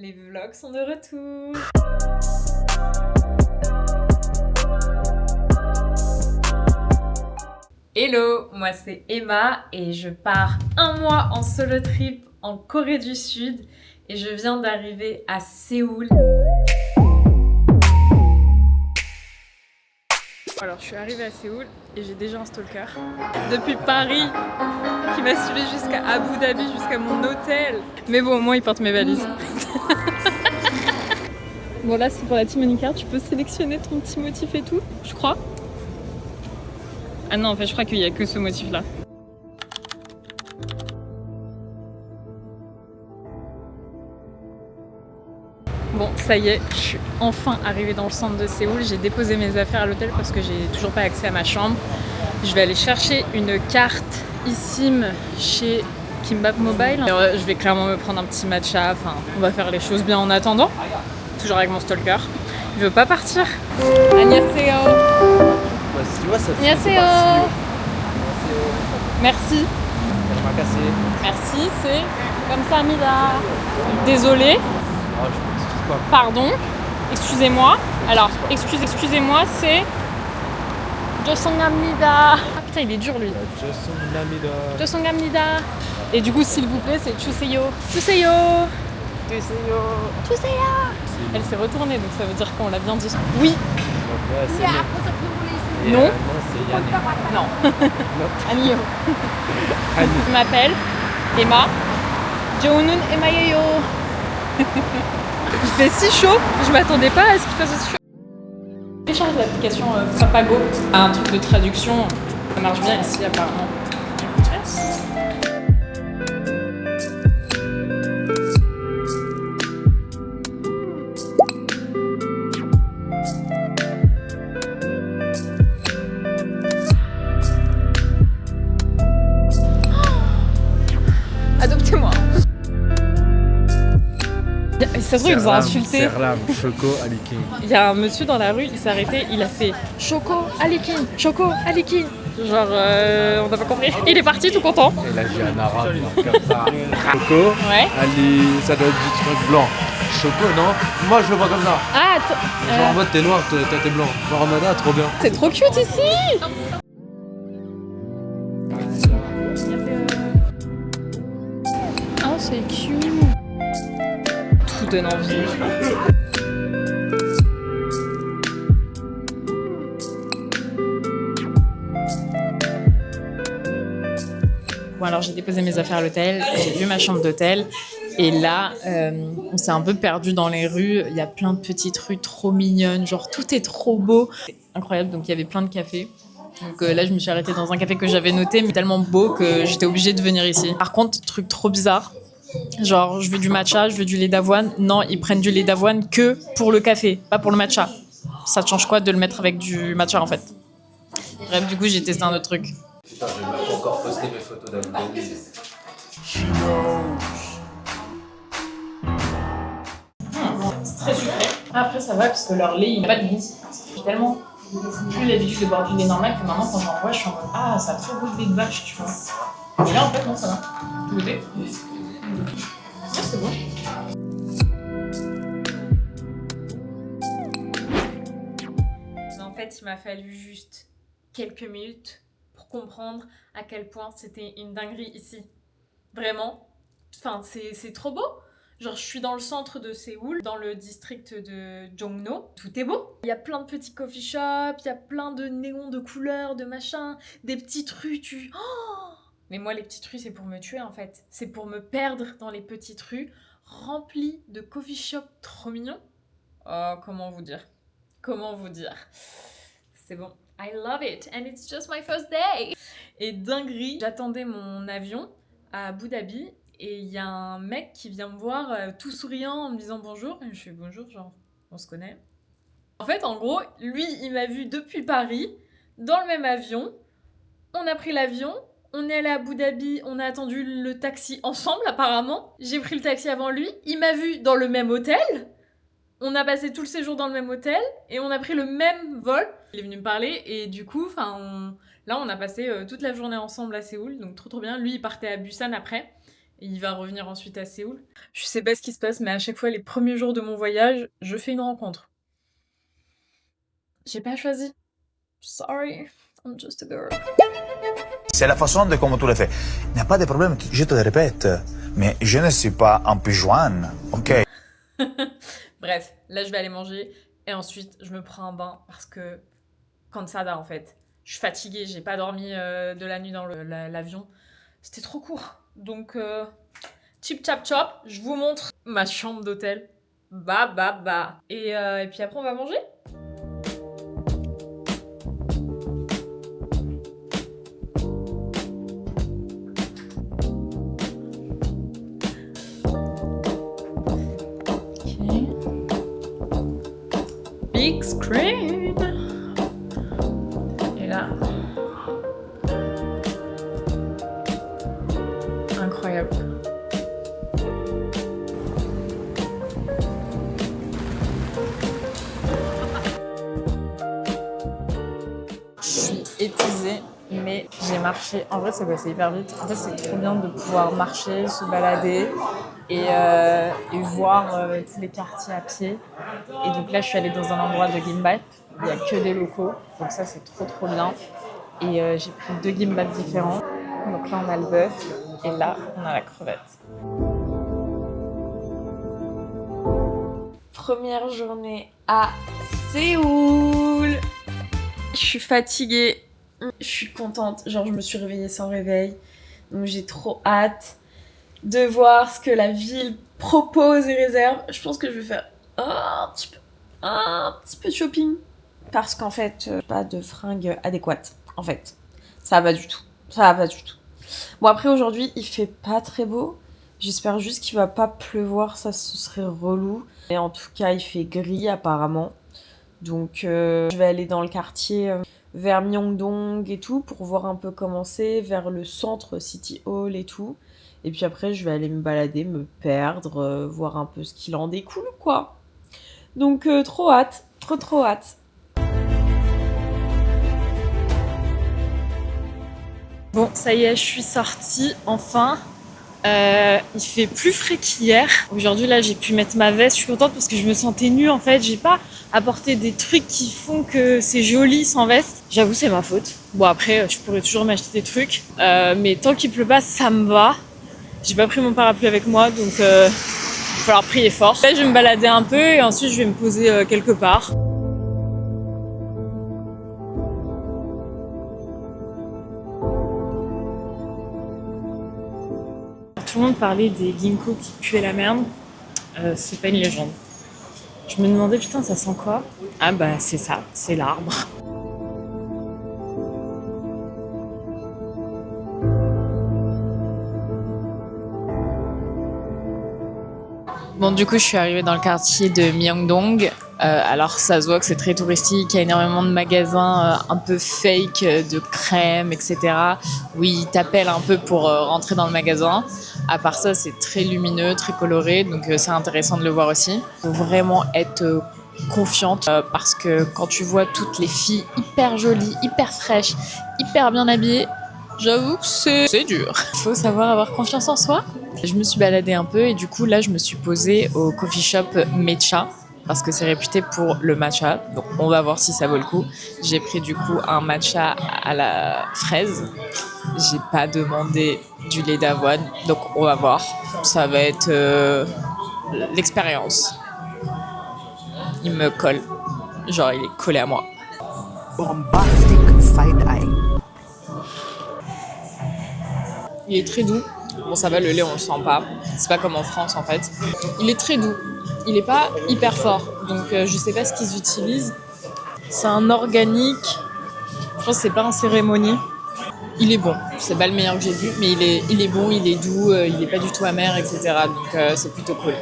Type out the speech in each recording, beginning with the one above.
Les vlogs sont de retour. Hello, moi c'est Emma et je pars un mois en solo trip en Corée du Sud et je viens d'arriver à Séoul. Alors je suis arrivée à Séoul et j'ai déjà un stalker depuis Paris qui m'a suivi jusqu'à Abu Dhabi, jusqu'à mon hôtel. Mais bon, au moins il porte mes valises. Bon là c'est pour la team Monica, tu peux sélectionner ton petit motif et tout, je crois. Ah non, en fait je crois qu'il n'y a que ce motif là. Bon, ça y est, je suis enfin arrivée dans le centre de Séoul. J'ai déposé mes affaires à l'hôtel parce que j'ai toujours pas accès à ma chambre. Je vais aller chercher une carte eSIM chez Kimbap Mobile. Je vais clairement me prendre un petit matcha. Enfin, on va faire les choses bien en attendant. Toujours avec mon stalker. Il veut pas partir. Annyeonghaseyo. Bah, si tu vois, ça fait Annyeonghaseyo. Merci. Elle m'a cassé. Merci, c'est comme ça, Mila. Désolée. Ah, je m'excuse pas. Pardon, excusez-moi. Alors, excusez-moi, c'est Josonghamnida. Ah putain, il est dur lui. Josonghamnida. Et du coup, s'il vous plaît, c'est Chuseyo. Chuseyo. Chuseyo. Elle s'est retournée, donc ça veut dire qu'on l'a bien dit. Oui. Ouais, c'est mieux. Et, Non. non, c'est Yannick. Non. Anio. Annie. Je m'appelle Emma. Jeonun Emayeyo. Il fait si chaud, je m'attendais pas à ce qu'il fasse aussi chaud. Télécharge l'application Papago, un truc de traduction, ça marche bien ici apparemment. Yes. Adoptez-moi. Ça se trouve, ils ont insulté. Serlam, Choco, Aliking. Il y a un monsieur dans la rue, il s'est arrêté, il a fait Choco, Alikin, Choco, Alikin. Genre, on n'a pas compris. Il est parti tout content. Et là, j'ai un arabe là, comme ça. Choco, Ouais. Ali, ça doit être du truc blanc. Choco, non? Moi, je le vois comme ça. Ah, Genre en mode, t'es noir, t'es blanc. Genre en mode, ah, trop bien. c'est trop cute ici. Oh, c'est cute. Tout donne envie. Bon, alors j'ai déposé mes affaires à l'hôtel, j'ai vu ma chambre d'hôtel. Et là, on s'est un peu perdu dans les rues. Il y a plein de petites rues trop mignonnes, genre tout est trop beau. C'est incroyable, donc il y avait plein de cafés. Donc là, je me suis arrêtée dans un café que j'avais noté, mais tellement beau que j'étais obligée de venir ici. Par contre, truc trop bizarre, genre je veux du matcha, je veux du lait d'avoine. Non, ils prennent du lait d'avoine que pour le café, pas pour le matcha. Ça te change quoi de le mettre avec du matcha en fait? Bref, du coup, j'ai testé un autre truc. Putain, j'ai même pas encore posté mes photos d'Abu C'est très sucré. Après, ça va parce que leur lait, il n'a pas de goût. J'ai tellement plus l'habitude de boire du lait normal que maintenant, quand j'en bois, je suis en mode ah, ça a trop goût de lait de vache, tu vois. Et là, en fait, non, ça va. Tu veux goûter? Ah, c'est bon. Mais en fait, il m'a fallu juste quelques minutes pour comprendre à quel point c'était une dinguerie ici. Vraiment. Enfin, c'est trop beau. Genre, je suis dans le centre de Séoul, dans le district de Jongno. Tout est beau. Il y a plein de petits coffee shops, il y a plein de néons de couleurs, de machins, des petites rues, Oh, mais moi, les petites rues, c'est pour me tuer, en fait. C'est pour me perdre dans les petites rues, remplies de coffee shops trop mignons. Oh, comment vous dire? Comment vous dire? C'est bon. I love it. And it's just my first day. Et dinguerie, j'attendais mon avion à Abu Dhabi. Et il y a un mec qui vient me voir tout souriant en me disant bonjour. Et je fais bonjour, genre, on se connaît. En fait, en gros, lui, il m'a vu depuis Paris, dans le même avion. On a pris l'avion, on est allé à Abu Dhabi, on a attendu le taxi ensemble, apparemment. J'ai pris le taxi avant lui. Il m'a vu dans le même hôtel. On a passé tout le séjour dans le même hôtel. Et on a pris le même vol. Il est venu me parler. Et du coup, là, on a passé toute la journée ensemble à Séoul. Donc, trop bien. Lui, il partait à Busan après. Et il va revenir ensuite à Séoul. Je sais pas ce qui se passe, mais à chaque fois, les premiers jours de mon voyage, je fais une rencontre. J'ai pas choisi. Sorry, I'm just a girl. C'est la façon de comment tu le fais. Il n'y a pas de problème, je te le répète. Mais je ne suis pas un pigeon, ok? Bref, là je vais aller manger et ensuite je me prends un bain parce que cansada en fait. Je suis fatiguée, j'ai pas dormi de la nuit dans l'avion. C'était trop court. Donc chip chap chop, je vous montre ma chambre d'hôtel. Bah. Et puis après on va manger. Big screen. Et là. Incroyable. Je suis épuisée, mais j'ai marché. En vrai, c'est passé hyper vite. En fait, c'est trop bien de pouvoir marcher, se balader et voir tous les quartiers à pied. Et donc là, je suis allée dans un endroit de gimbap. Il n'y a que des locaux, donc ça, c'est trop bien. Et j'ai pris 2 gimbap différents. Donc là, on a le bœuf et là, on a la crevette. Première journée à Séoul. Je suis fatiguée. Je suis contente. Genre, je me suis réveillée sans réveil. Donc, j'ai trop hâte de voir ce que la ville propose et réserve. Je pense que je vais faire un petit peu de shopping. Parce qu'en fait, pas de fringues adéquates. En fait, ça va pas du tout. Bon, après, aujourd'hui, il fait pas très beau. J'espère juste qu'il va pas pleuvoir. Ça, ce serait relou. Et en tout cas, il fait gris apparemment. Donc, je vais aller dans le quartier vers Myeongdong et tout pour voir un peu comment c'est, vers le centre City Hall et tout. Et puis après, je vais aller me balader, me perdre, voir un peu ce qu'il en découle, quoi. Donc, trop hâte, trop hâte. Bon, ça y est, je suis sortie, enfin. Il fait plus frais qu'hier. Aujourd'hui, là, j'ai pu mettre ma veste. Je suis contente parce que je me sentais nue, en fait. J'ai pas apporté des trucs qui font que c'est joli sans veste. J'avoue, c'est ma faute. Bon, après, je pourrais toujours m'acheter des trucs. Mais tant qu'il pleut pas, ça me va. J'ai pas pris mon parapluie avec moi, donc il va falloir prier fort. Là, je vais me balader un peu et ensuite, je vais me poser quelque part. Tout le monde parlait des ginkgos qui puaient la merde. C'est pas une légende. Je me demandais, putain, ça sent quoi? Ah bah c'est ça, c'est l'arbre. Bon, du coup, je suis arrivée dans le quartier de Myeongdong. Alors, ça se voit que c'est très touristique. Il y a énormément de magasins un peu fake, de crème, etc. où ils t'appellent un peu pour rentrer dans le magasin. À part ça, c'est très lumineux, très coloré. Donc, c'est intéressant de le voir aussi. Il faut vraiment être confiante parce que quand tu vois toutes les filles hyper jolies, hyper fraîches, hyper bien habillées, j'avoue que c'est dur. Il faut savoir avoir confiance en soi. Je me suis baladée un peu et du coup là je me suis posée au coffee shop Mecha parce que c'est réputé pour le matcha. Donc on va voir si ça vaut le coup. J'ai pris du coup un matcha à la fraise. J'ai pas demandé du lait d'avoine, donc on va voir. Ça va être l'expérience. Il me colle. Genre il est collé à moi. Bombastic side eye. Il est très doux. Bon, ça va, le lait, on le sent pas. C'est pas comme en France, en fait. Il est très doux. Il est pas hyper fort. Donc, je sais pas ce qu'ils utilisent. C'est un organique. Je pense que c'est pas un cérémonie. Il est bon. C'est pas le meilleur que j'ai vu, mais il est bon, il est doux, il est pas du tout amer, etc. Donc, c'est plutôt cool.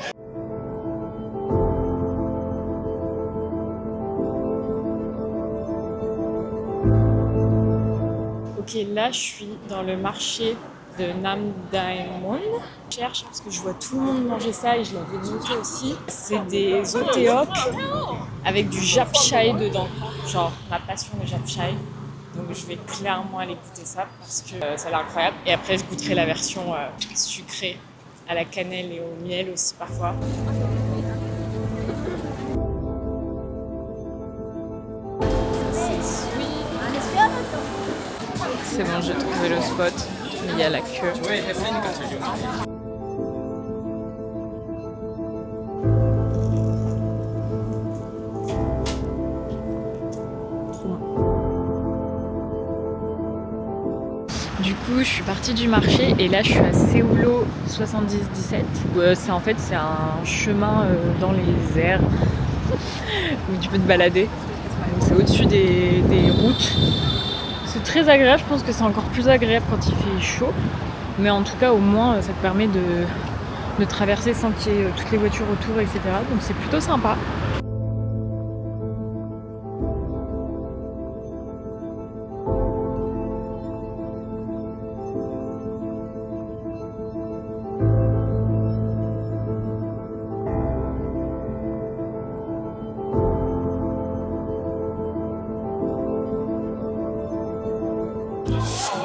Ok, là, je suis dans le marché de Namdaemun. Je cherche parce que je vois tout le monde manger ça et je l'avais noté aussi. C'est des oteok avec du japchae dedans. Genre, ma passion, le japchae. Donc je vais clairement aller goûter ça parce que ça a l'air incroyable. Et après je goûterai la version sucrée à la cannelle et au miel aussi parfois. C'est bon, j'ai trouvé le spot. Il y a la queue. Du coup, je suis partie du marché et là, je suis à Seulo 7017. C'est un chemin dans les airs où tu peux te balader. C'est au-dessus des routes. C'est très agréable, je pense que c'est encore plus agréable quand il fait chaud. Mais en tout cas, au moins, ça te permet de traverser sans qu'il y ait toutes les voitures autour, etc. Donc c'est plutôt sympa.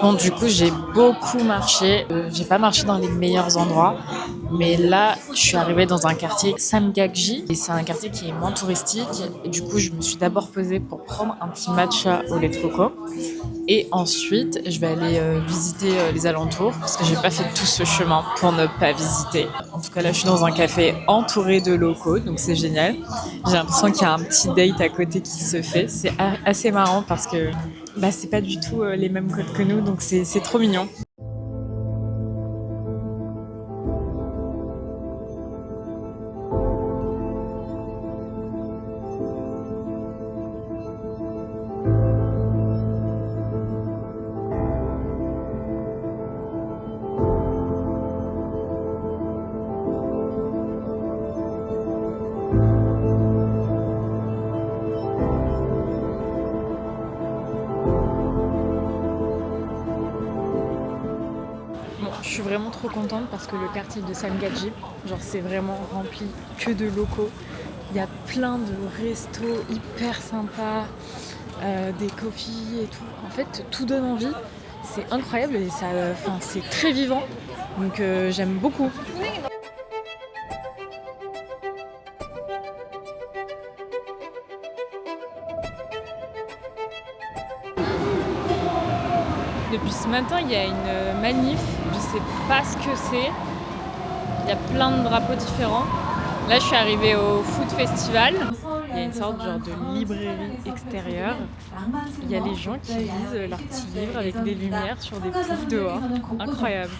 Bon, du coup, j'ai beaucoup marché. J'ai pas marché dans les meilleurs endroits. Mais là, je suis arrivée dans un quartier Samgakji. Et c'est un quartier qui est moins touristique. Et du coup, je me suis d'abord posée pour prendre un petit matcha au lait de coco. Et ensuite, je vais aller visiter les alentours. Parce que j'ai pas fait tout ce chemin pour ne pas visiter. En tout cas, là, je suis dans un café entouré de locaux. Donc, c'est génial. J'ai l'impression qu'il y a un petit date à côté qui se fait. C'est assez marrant parce que c'est pas du tout les mêmes codes que nous, donc c'est trop mignon. Je suis vraiment trop contente parce que le quartier de Samgakji, c'est vraiment rempli que de locaux. Il y a plein de restos hyper sympas, des coffees et tout. En fait, tout donne envie. C'est incroyable et c'est très vivant. Donc j'aime beaucoup. Depuis ce matin, il y a une manif. Je sais pas ce que c'est. Il y a plein de drapeaux différents. Là, je suis arrivée au Food Festival. Il y a une sorte de librairie extérieure. Il y a les gens qui lisent leurs petits livres avec des lumières sur des poufs dehors. Incroyable.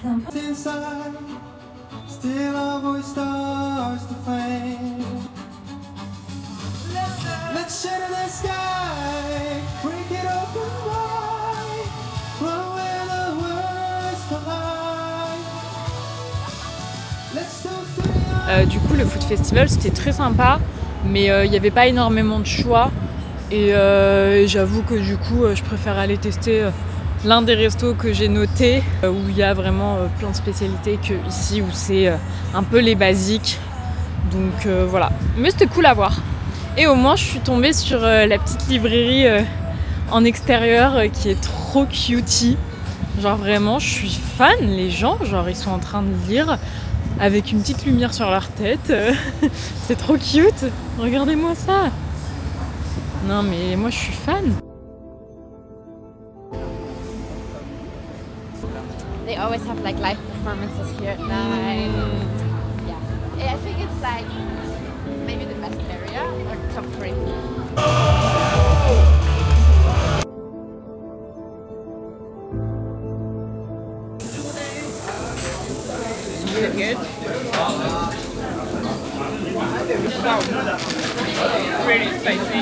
Du coup, le Food Festival, c'était très sympa, mais il n'y avait pas énormément de choix. Et j'avoue que du coup, je préfère aller tester l'un des restos que j'ai noté, où il y a vraiment plein de spécialités que ici, où c'est un peu les basiques. Donc voilà. Mais c'était cool à voir. Et au moins, je suis tombée sur la petite librairie en extérieur qui est trop cutie. Vraiment, je suis fan. Les gens, ils sont en train de lire avec une petite lumière sur leur tête. C'est trop cute. Regardez-moi ça. Non, mais moi, je suis fan. They always have live performances here at night. Yeah, I think it's maybe the best area or top 3. Is it good? Wow. Really spicy.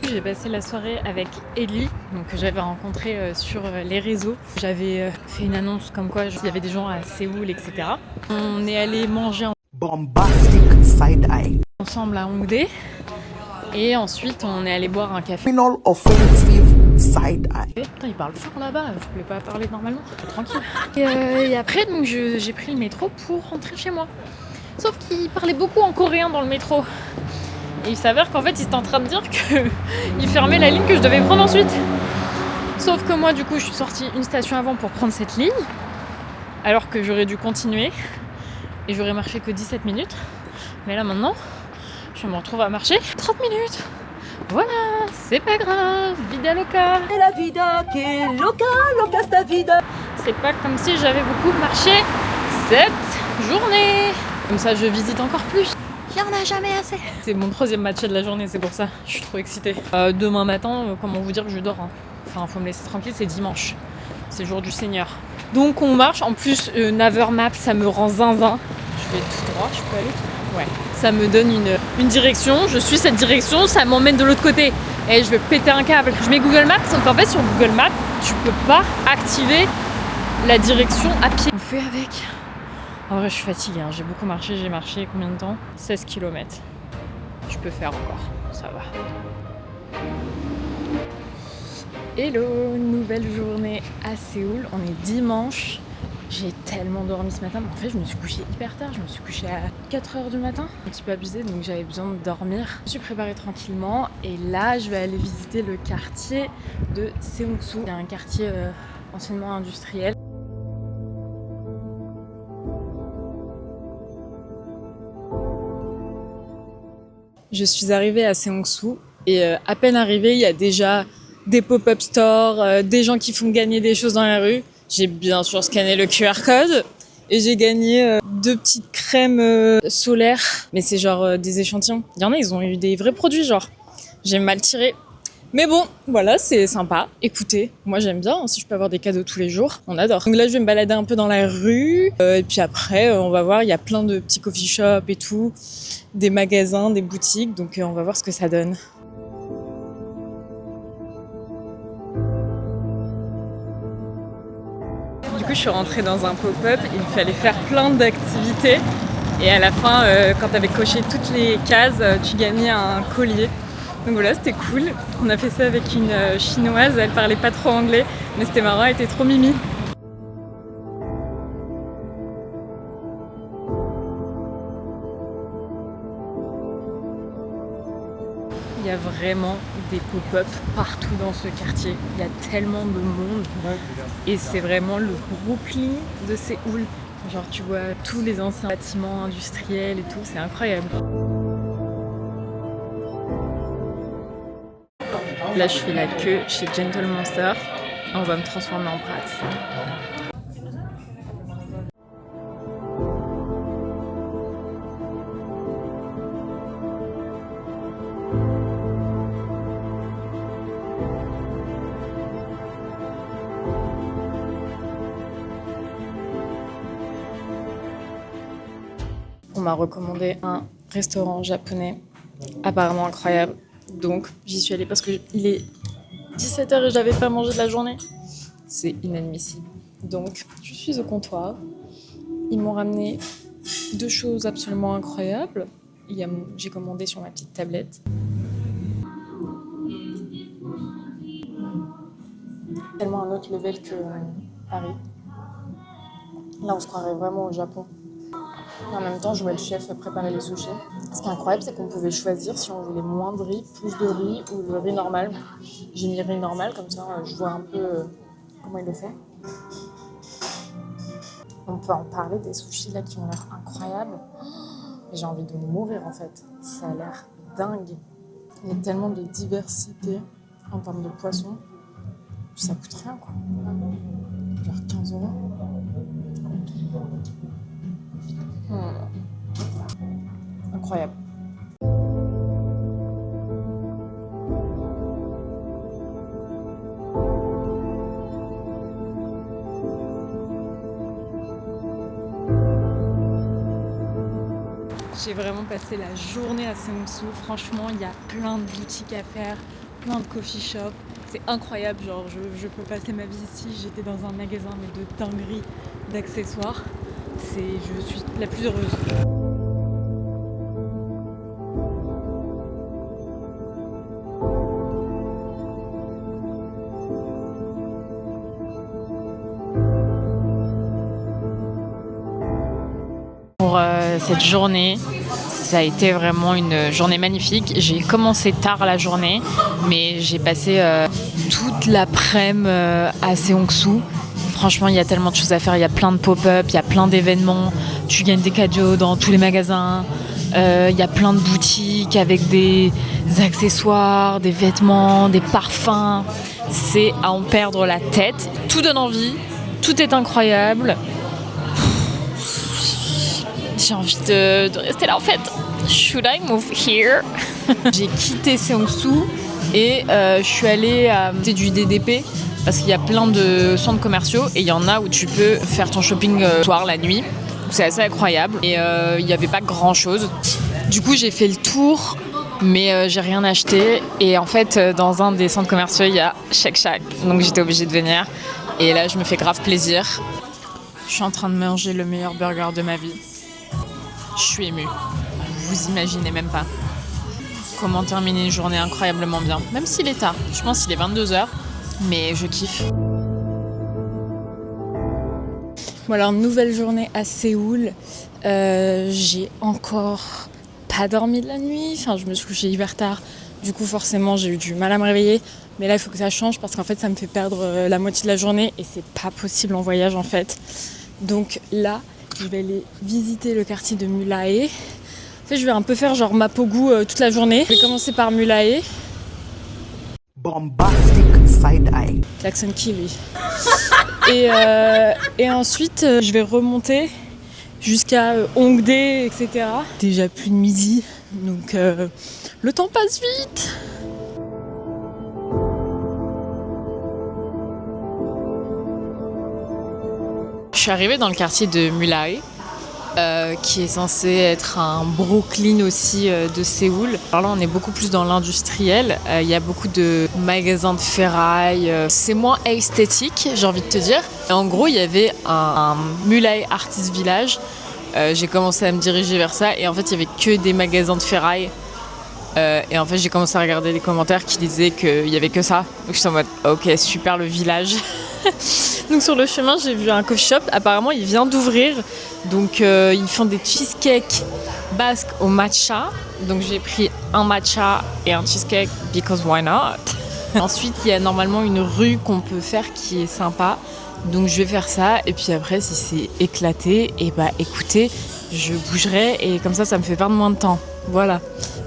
J'ai passé la soirée avec Ellie, que j'avais rencontrée sur les réseaux. J'avais fait une annonce comme quoi il y avait des gens à Séoul, etc. On est allé manger Bombastic side-eye. ensemble à Hongdae et ensuite on est allé boire un café. Criminal offensive side eye. Putain, il parle fort là-bas, je voulais pas parler normalement, tranquille. Et après, donc j'ai pris le métro pour rentrer chez moi. Sauf qu'il parlait beaucoup en coréen dans le métro. Et il s'avère qu'en fait, il était en train de dire qu'il fermait la ligne que je devais prendre ensuite. Sauf que moi, du coup, je suis sortie une station avant pour prendre cette ligne, alors que j'aurais dû continuer. Et j'aurais marché que 17 minutes. Mais là, maintenant, je me retrouve à marcher 30 minutes. Voilà, c'est pas grave, vida loca. La vida que loca, loca sta vida. C'est pas comme si j'avais beaucoup marché cette journée. Comme ça, je visite encore plus. Il y en a jamais assez. C'est mon 3e match de la journée, c'est pour ça. Je suis trop excitée. Demain matin, comment vous dire que je dors hein. Enfin, faut me laisser tranquille, c'est dimanche. C'est jour du Seigneur. Donc on marche. En plus, Naver Map, ça me rend zinzin. Je vais tout droit, je peux aller tout droit. Ouais. Ça me donne une direction. Je suis cette direction, ça m'emmène de l'autre côté. Et je vais péter un câble. Je mets Google Maps, sauf qu'en fait, sur Google Maps, tu peux pas activer la direction à pied. On fait avec. En vrai, je suis fatiguée. Hein. J'ai beaucoup marché. J'ai marché combien de temps ? 16 km. Je peux faire encore. Ça va. Hello, nouvelle journée à Séoul. On est dimanche. J'ai tellement dormi ce matin. En fait, je me suis couchée hyper tard. Je me suis couchée à 4h du matin. Un petit peu abusée, donc j'avais besoin de dormir. Je me suis préparée tranquillement. Et là, je vais aller visiter le quartier de Seongsu. C'est un quartier anciennement industriel. Je suis arrivée à Seongsu. Et à peine arrivée, il y a déjà des pop-up stores, des gens qui font gagner des choses dans la rue. J'ai bien sûr scanné le QR code et j'ai gagné 2 petites crèmes solaires. Mais c'est genre des échantillons. Il y en a, ils ont eu des vrais produits genre. J'ai mal tiré. Mais bon, voilà, c'est sympa. Écoutez, moi j'aime bien, hein, si je peux avoir des cadeaux tous les jours, on adore. Donc là, je vais me balader un peu dans la rue. Et puis après, on va voir, il y a plein de petits coffee shops et tout. Des magasins, des boutiques. Donc on va voir ce que ça donne. Du coup, je suis rentrée dans un pop-up, il fallait faire plein d'activités. Et à la fin, quand tu avais coché toutes les cases, tu gagnais un collier. Donc voilà, c'était cool. On a fait ça avec une chinoise, elle parlait pas trop anglais, mais c'était marrant, elle était trop mimi. Il y a vraiment des pop-up partout dans ce quartier. Il y a tellement de monde. Et c'est vraiment le Brooklyn de Séoul. Genre tu vois tous les anciens bâtiments industriels et tout, c'est incroyable. Là je fais la queue chez Gentle Monster. On va me transformer en Bratz. On m'a recommandé un restaurant japonais apparemment incroyable. Donc j'y suis allée parce qu'il est 17h et je n'avais pas mangé de la journée. C'est inadmissible. Donc je suis au comptoir. Ils m'ont ramené 2 choses absolument incroyables. J'ai commandé sur ma petite tablette. Tellement un autre level que Paris. Là on se croirait vraiment au Japon. En même temps, je vois le chef préparer les sushis. Ce qui est incroyable, c'est qu'on pouvait choisir si on voulait moins de riz, plus de riz ou le riz normal. J'ai mis riz normal, comme ça je vois un peu comment il le fait. On peut en parler des sushis là qui ont l'air incroyables. J'ai envie de mourir en fait. Ça a l'air dingue. Il y a tellement de diversité en termes de poissons. Ça coûte rien quoi. Genre 15 €. Incroyable. J'ai vraiment passé la journée à Seongsu. Franchement, il y a plein de boutiques à faire, plein de coffee shops. C'est incroyable, genre je peux passer ma vie ici. J'étais dans un magasin mais de dinguerie d'accessoires. Je suis la plus heureuse. cette journée. Ça a été vraiment une journée magnifique. J'ai commencé tard la journée, mais j'ai passé toute l'après-midi à Seongsu. Franchement, il y a tellement de choses à faire. Il y a plein de pop-up, il y a plein d'événements. Tu gagnes des cadeaux dans tous les magasins. Il y a plein de boutiques avec des accessoires, des vêtements, des parfums. C'est à en perdre la tête. Tout donne envie. Tout est incroyable. J'ai envie de rester là en fait. Should I move here? J'ai quitté Seongsu et je suis allée à côté du DDP parce qu'il y a plein de centres commerciaux et il y en a où tu peux faire ton shopping soir, la nuit. C'est assez incroyable et il n'y avait pas grand chose. Du coup j'ai fait le tour mais j'ai rien acheté et en fait dans un des centres commerciaux il y a Shake Shack donc j'étais obligée de venir et là je me fais grave plaisir. Je suis en train de manger le meilleur burger de ma vie. Je suis émue. Vous imaginez même pas comment terminer une journée incroyablement bien. Même s'il est tard. Je pense qu'il est 22h, mais je kiffe. Bon alors, nouvelle journée à Séoul. J'ai encore pas dormi de la nuit. Enfin, je me suis couchée hyper tard. Du coup, forcément, j'ai eu du mal à me réveiller. Mais là, il faut que ça change parce qu'en fait, ça me fait perdre la moitié de la journée et c'est pas possible en voyage en fait. Donc là, je vais aller visiter le quartier de Mulae. En fait, je vais un peu faire genre Mapogu toute la journée. Je vais commencer par Mulae. Bombastic side eye. Klaxon Kiwi. Et ensuite, je vais remonter jusqu'à Hongdae, etc. Déjà plus de midi, donc le temps passe vite. Je suis arrivée dans le quartier de Mulae, qui est censé être un Brooklyn aussi de Séoul. Alors là, on est beaucoup plus dans l'industriel. Il y a beaucoup de magasins de ferraille. C'est moins esthétique, j'ai envie de te dire. Et en gros, il y avait un Mulae Artist Village. J'ai commencé à me diriger vers ça et en fait, il y avait que des magasins de ferraille. Et en fait, j'ai commencé à regarder les commentaires qui disaient qu'il y avait que ça. Donc, j'étais en mode, ok, super le village. Donc sur le chemin, j'ai vu un coffee shop. Apparemment, il vient d'ouvrir. Donc ils font des cheesecakes basques au matcha. Donc j'ai pris un matcha et un cheesecake because why not. Ensuite, il y a normalement une rue qu'on peut faire qui est sympa. Donc je vais faire ça. Et puis après, si c'est éclaté, et bah écoutez, je bougerai et comme ça me fait perdre moins de temps. Voilà.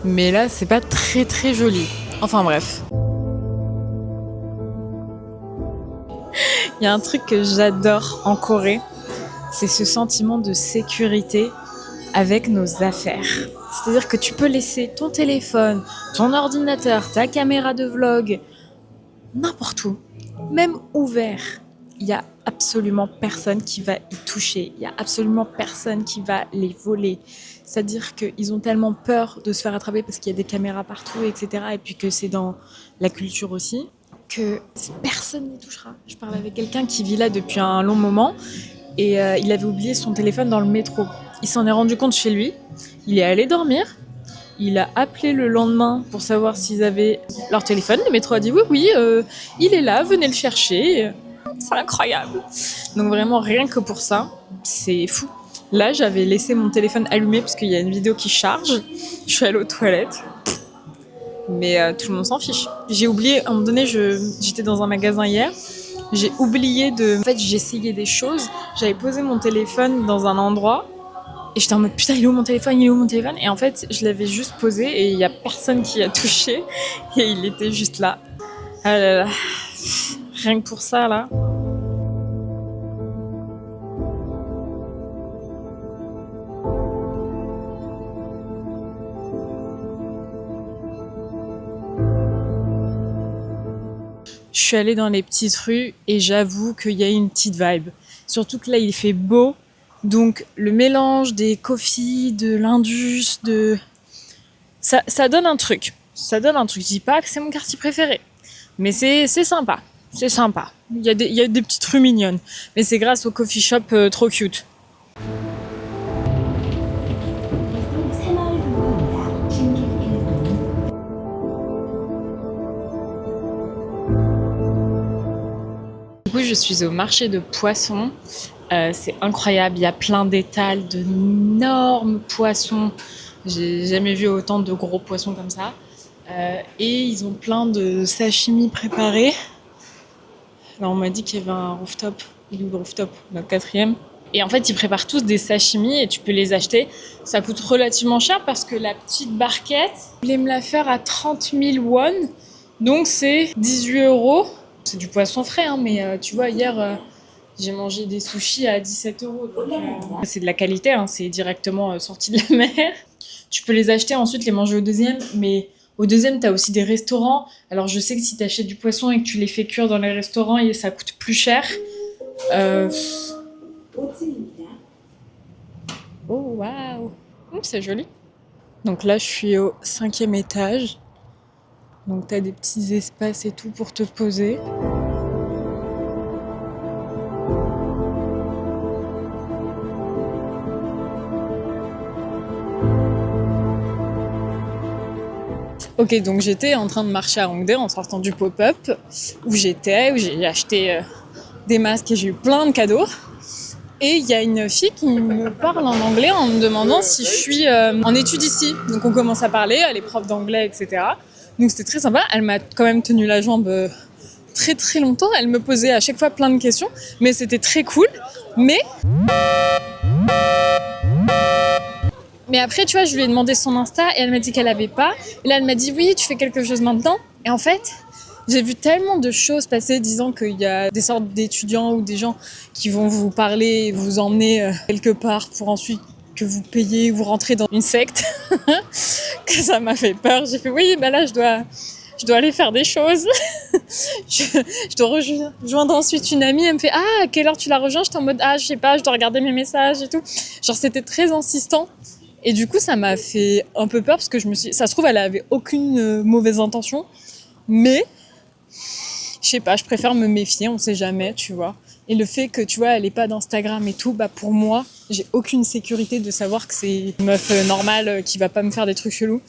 Mais là, c'est pas très très joli. Enfin bref. Il y a un truc que j'adore en Corée, c'est ce sentiment de sécurité avec nos affaires. C'est-à-dire que tu peux laisser ton téléphone, ton ordinateur, ta caméra de vlog, n'importe où, même ouvert. Il n'y a absolument personne qui va y toucher, il n'y a absolument personne qui va les voler. C'est-à-dire qu'ils ont tellement peur de se faire attraper parce qu'il y a des caméras partout, etc. Et puis que c'est dans la culture aussi. Que personne n'y touchera. Je parle avec quelqu'un qui vit là depuis un long moment et il avait oublié son téléphone dans le métro. Il s'en est rendu compte chez lui, il est allé dormir, il a appelé le lendemain pour savoir s'ils avaient leur téléphone. Le métro a dit oui, il est là, venez le chercher. C'est incroyable. Donc vraiment, rien que pour ça, c'est fou. Là, j'avais laissé mon téléphone allumé parce qu'il y a une vidéo qui charge. Je suis allée aux toilettes. Mais tout le monde s'en fiche. J'ai oublié, à un moment donné, j'étais dans un magasin hier, j'ai oublié de... En fait, j'essayais des choses, j'avais posé mon téléphone dans un endroit, et j'étais en mode, putain, il est où mon téléphone? Et en fait, je l'avais juste posé, et il y a personne qui a touché, et il était juste là. Ah là là. Rien que pour ça, là... Je suis allée dans les petites rues et j'avoue qu'il y a une petite vibe. Surtout que là, il fait beau. Donc, le mélange des coffees, de l'indus, ça donne un truc. Ça donne un truc. Je dis pas que c'est mon quartier préféré. Mais c'est sympa. C'est sympa. Il y a des petites rues mignonnes. Mais c'est grâce au coffee shop trop cute. Du coup, je suis au marché de poissons. C'est incroyable, il y a plein d'étals d'énormes poissons. J'ai jamais vu autant de gros poissons comme ça. Et ils ont plein de sashimi préparés. Là, on m'a dit qu'il y avait un rooftop. Il est où le rooftop? Le 4e. Et en fait, ils préparent tous des sashimi et tu peux les acheter. Ça coûte relativement cher parce que la petite barquette, ils voulaient me la faire à 30 000 won. Donc, c'est 18 €. C'est du poisson frais, hein, mais tu vois, hier, j'ai mangé des sushis à 17 €. Donc, c'est de la qualité, hein, c'est directement sorti de la mer. Tu peux les acheter, ensuite les manger au deuxième, mais au deuxième, tu as aussi des restaurants. Alors, je sais que si tu achètes du poisson et que tu les fais cuire dans les restaurants, ça coûte plus cher. Oh, waouh! C'est joli. Donc là, je suis au 5e étage. Donc, tu as des petits espaces et tout pour te poser. Ok, donc j'étais en train de marcher à Hongdae en sortant du pop-up où j'ai acheté des masques et j'ai eu plein de cadeaux. Et il y a une fille qui me parle en anglais en me demandant si je suis en études ici. Donc on commence à parler, elle est prof d'anglais, etc. Donc c'était très sympa. Elle m'a quand même tenu la jambe très très longtemps. Elle me posait à chaque fois plein de questions, mais c'était très cool. Mais après, tu vois, je lui ai demandé son Insta et elle m'a dit qu'elle avait pas. Et là, elle m'a dit oui, tu fais quelque chose maintenant. Et en fait, j'ai vu tellement de choses passer disant qu'il y a des sortes d'étudiants ou des gens qui vont vous parler et vous emmener quelque part pour ensuite que vous payez, vous rentrez dans une secte, que ça m'a fait peur. J'ai fait oui, bah là, je dois aller faire des choses. je dois rejoindre ensuite une amie. Elle me fait ah, à quelle heure tu la rejoins? J'étais en mode ah, je sais pas, je dois regarder mes messages et tout. Genre, c'était très insistant. Et du coup, ça m'a fait un peu peur parce que ça se trouve, elle avait aucune mauvaise intention. Mais, je sais pas, je préfère me méfier, on sait jamais, tu vois. Et le fait que, tu vois, elle ait pas d'Instagram et tout, bah pour moi, j'ai aucune sécurité de savoir que c'est une meuf normale qui va pas me faire des trucs chelous.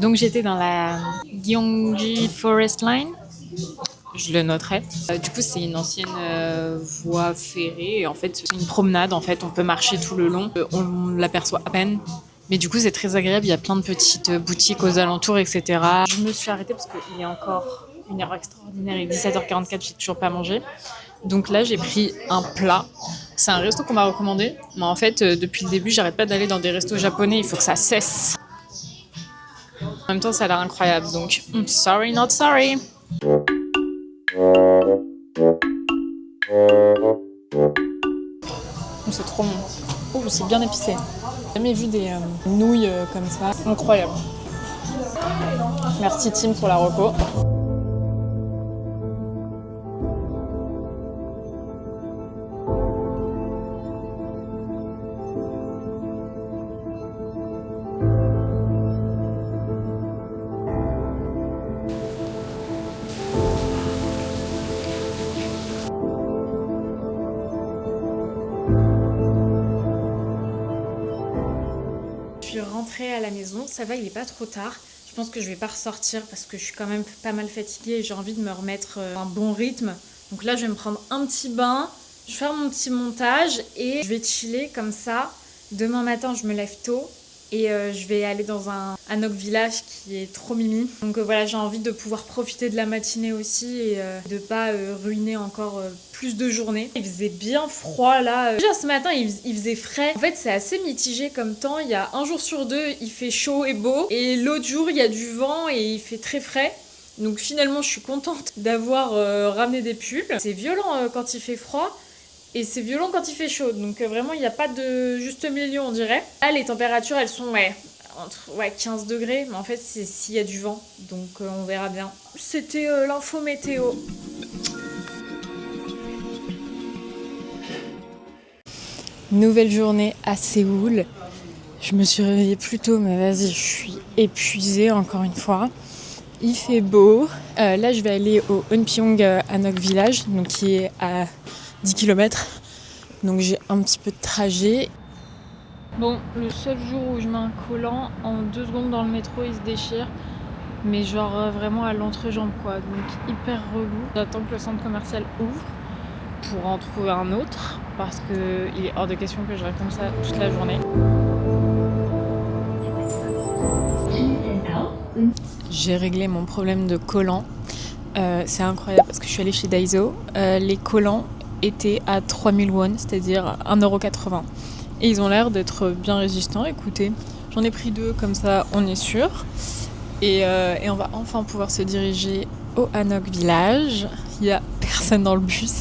Donc j'étais dans la Gyeonggi Forest Line, je le noterai. Du coup c'est une ancienne voie ferrée, et en fait c'est une promenade, en fait on peut marcher tout le long, on l'aperçoit à peine. Mais du coup c'est très agréable, il y a plein de petites boutiques aux alentours, etc. Je me suis arrêtée parce qu'il y a encore une heure extraordinaire, il est 17h44, j'ai toujours pas mangé. Donc là j'ai pris un plat. C'est un resto qu'on m'a recommandé, mais en fait depuis le début j'arrête pas d'aller dans des restos japonais, il faut que ça cesse. En même temps, ça a l'air incroyable, donc sorry, not sorry. C'est trop bon. Oh, c'est bien épicé. J'ai jamais vu des nouilles comme ça. Incroyable. Merci Tim pour la reco. Rentrée à la maison, ça va, il est pas trop tard. Je pense que je vais pas ressortir parce que je suis quand même pas mal fatiguée et j'ai envie de me remettre un bon rythme. Donc là, je vais me prendre un petit bain, je vais faire mon petit montage et je vais chiller comme ça. Demain matin, je me lève tôt et je vais aller dans un Hanok Village qui est trop mimi. Donc voilà, j'ai envie de pouvoir profiter de la matinée aussi et de pas ruiner encore plus de journée. Il faisait bien froid là. Déjà ce matin il faisait frais. En fait c'est assez mitigé comme temps. Il y a un jour sur deux il fait chaud et beau. Et l'autre jour il y a du vent et il fait très frais. Donc finalement je suis contente d'avoir ramené des pulls. C'est violent quand il fait froid. Et c'est violent quand il fait chaud. Donc vraiment il n'y a pas de juste milieu on dirait. Là les températures elles sont entre 15 degrés. Mais en fait c'est s'il y a du vent. Donc on verra bien. C'était l'info météo. Nouvelle journée à Séoul. Je me suis réveillée plus tôt, mais vas-y, je suis épuisée encore une fois. Il fait beau. Là, je vais aller au Eunpyeong Hanok Village, donc qui est à 10 km. Donc j'ai un petit peu de trajet. Bon, le seul jour où je mets un collant, en 2 secondes dans le métro, il se déchire. Mais genre vraiment à l'entrejambe quoi. Donc hyper relou. J'attends que le centre commercial ouvre pour en trouver un autre. Parce qu'il est hors de question que je reste comme ça toute la journée. J'ai réglé mon problème de collants. C'est incroyable parce que je suis allée chez Daiso. Les collants étaient à 3000 won, c'est-à-dire 1,80€. Et ils ont l'air d'être bien résistants. Écoutez, j'en ai pris 2 comme ça, on est sûr. Et on va enfin pouvoir se diriger au Hanok Village. Il n'y a personne dans le bus.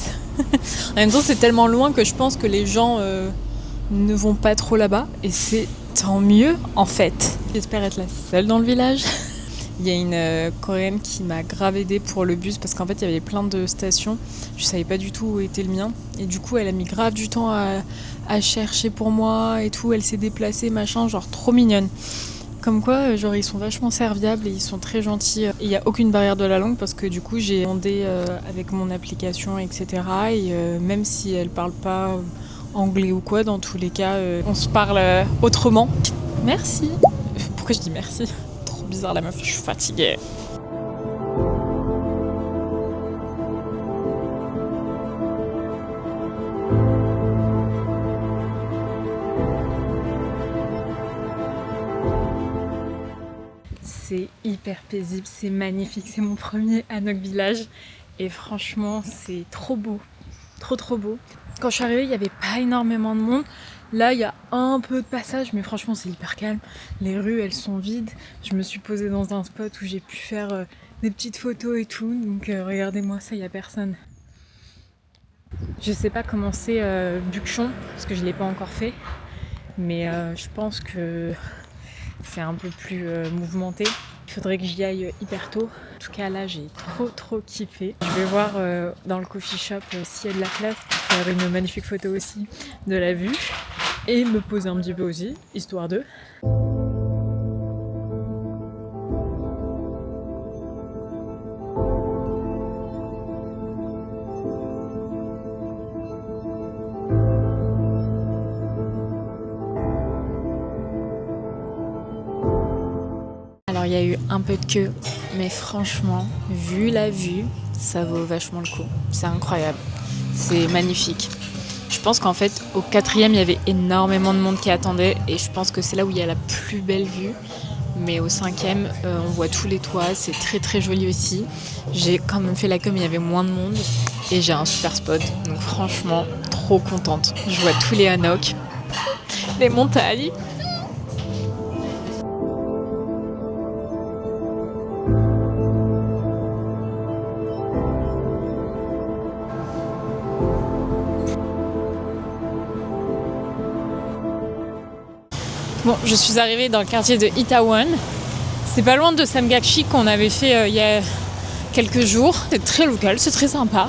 En même temps, c'est tellement loin que je pense que les gens ne vont pas trop là-bas. Et c'est tant mieux, en fait. J'espère être la seule dans le village. Il y a une Coréenne qui m'a grave aidée pour le bus parce qu'en fait, il y avait plein de stations. Je savais pas du tout où était le mien. Et du coup, elle a mis grave du temps à chercher pour moi et tout. Elle s'est déplacée, machin, genre trop mignonne. Comme quoi, genre ils sont vachement serviables et ils sont très gentils. Et il n'y a aucune barrière de la langue parce que du coup j'ai demandé avec mon application, etc. Et même si elle parle pas anglais ou quoi, dans tous les cas, on se parle autrement. Merci. Pourquoi je dis merci? Trop bizarre la meuf, je suis fatiguée. C'est hyper paisible, c'est magnifique, c'est mon premier Hanok Village et franchement c'est trop beau, trop beau. Quand je suis arrivée il n'y avait pas énormément de monde, là il y a un peu de passage mais franchement c'est hyper calme, les rues elles sont vides, je me suis posée dans un spot où j'ai pu faire des petites photos et tout, donc regardez-moi ça, il n'y a personne. Je sais pas comment c'est Bukchon parce que je ne l'ai pas encore fait, mais je pense que c'est un peu plus mouvementé. Il faudrait que j'y aille hyper tôt. En tout cas là j'ai trop kiffé. Je vais voir dans le coffee shop s'il y a de la place pour faire une magnifique photo aussi de la vue et me poser un petit peu aussi, histoire de. Alors il y a eu un peu de queue, mais franchement, vu la vue, ça vaut vachement le coup. C'est incroyable, c'est magnifique. Je pense qu'en fait, au 4e, il y avait énormément de monde qui attendait et je pense que c'est là où il y a la plus belle vue. Mais au 5e, on voit tous les toits, c'est très joli aussi. J'ai quand même fait la queue, mais il y avait moins de monde et j'ai un super spot. Donc franchement, trop contente. Je vois tous les Hanok, les montagnes. Bon, je suis arrivée dans le quartier de Itaewon. C'est pas loin de Samgakshi qu'on avait fait il y a quelques jours. C'est très local, c'est très sympa.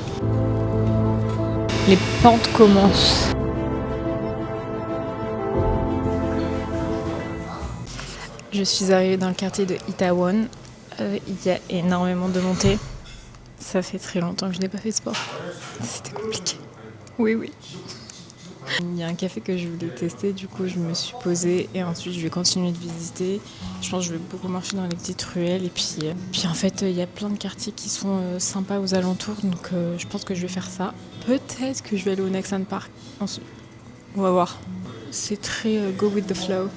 Les pentes commencent. Je suis arrivée dans le quartier de Itaewon. Il y a énormément de montées. Ça fait très longtemps que je n'ai pas fait de sport. C'était compliqué. Oui. Il y a un café que je voulais tester, du coup je me suis posée et ensuite je vais continuer de visiter. Je pense que je vais beaucoup marcher dans les petites ruelles et puis en fait il y a plein de quartiers qui sont sympas aux alentours, donc je pense que je vais faire ça. Peut-être que je vais aller au Nexon Park ensuite. On va voir. C'est très go with the flow.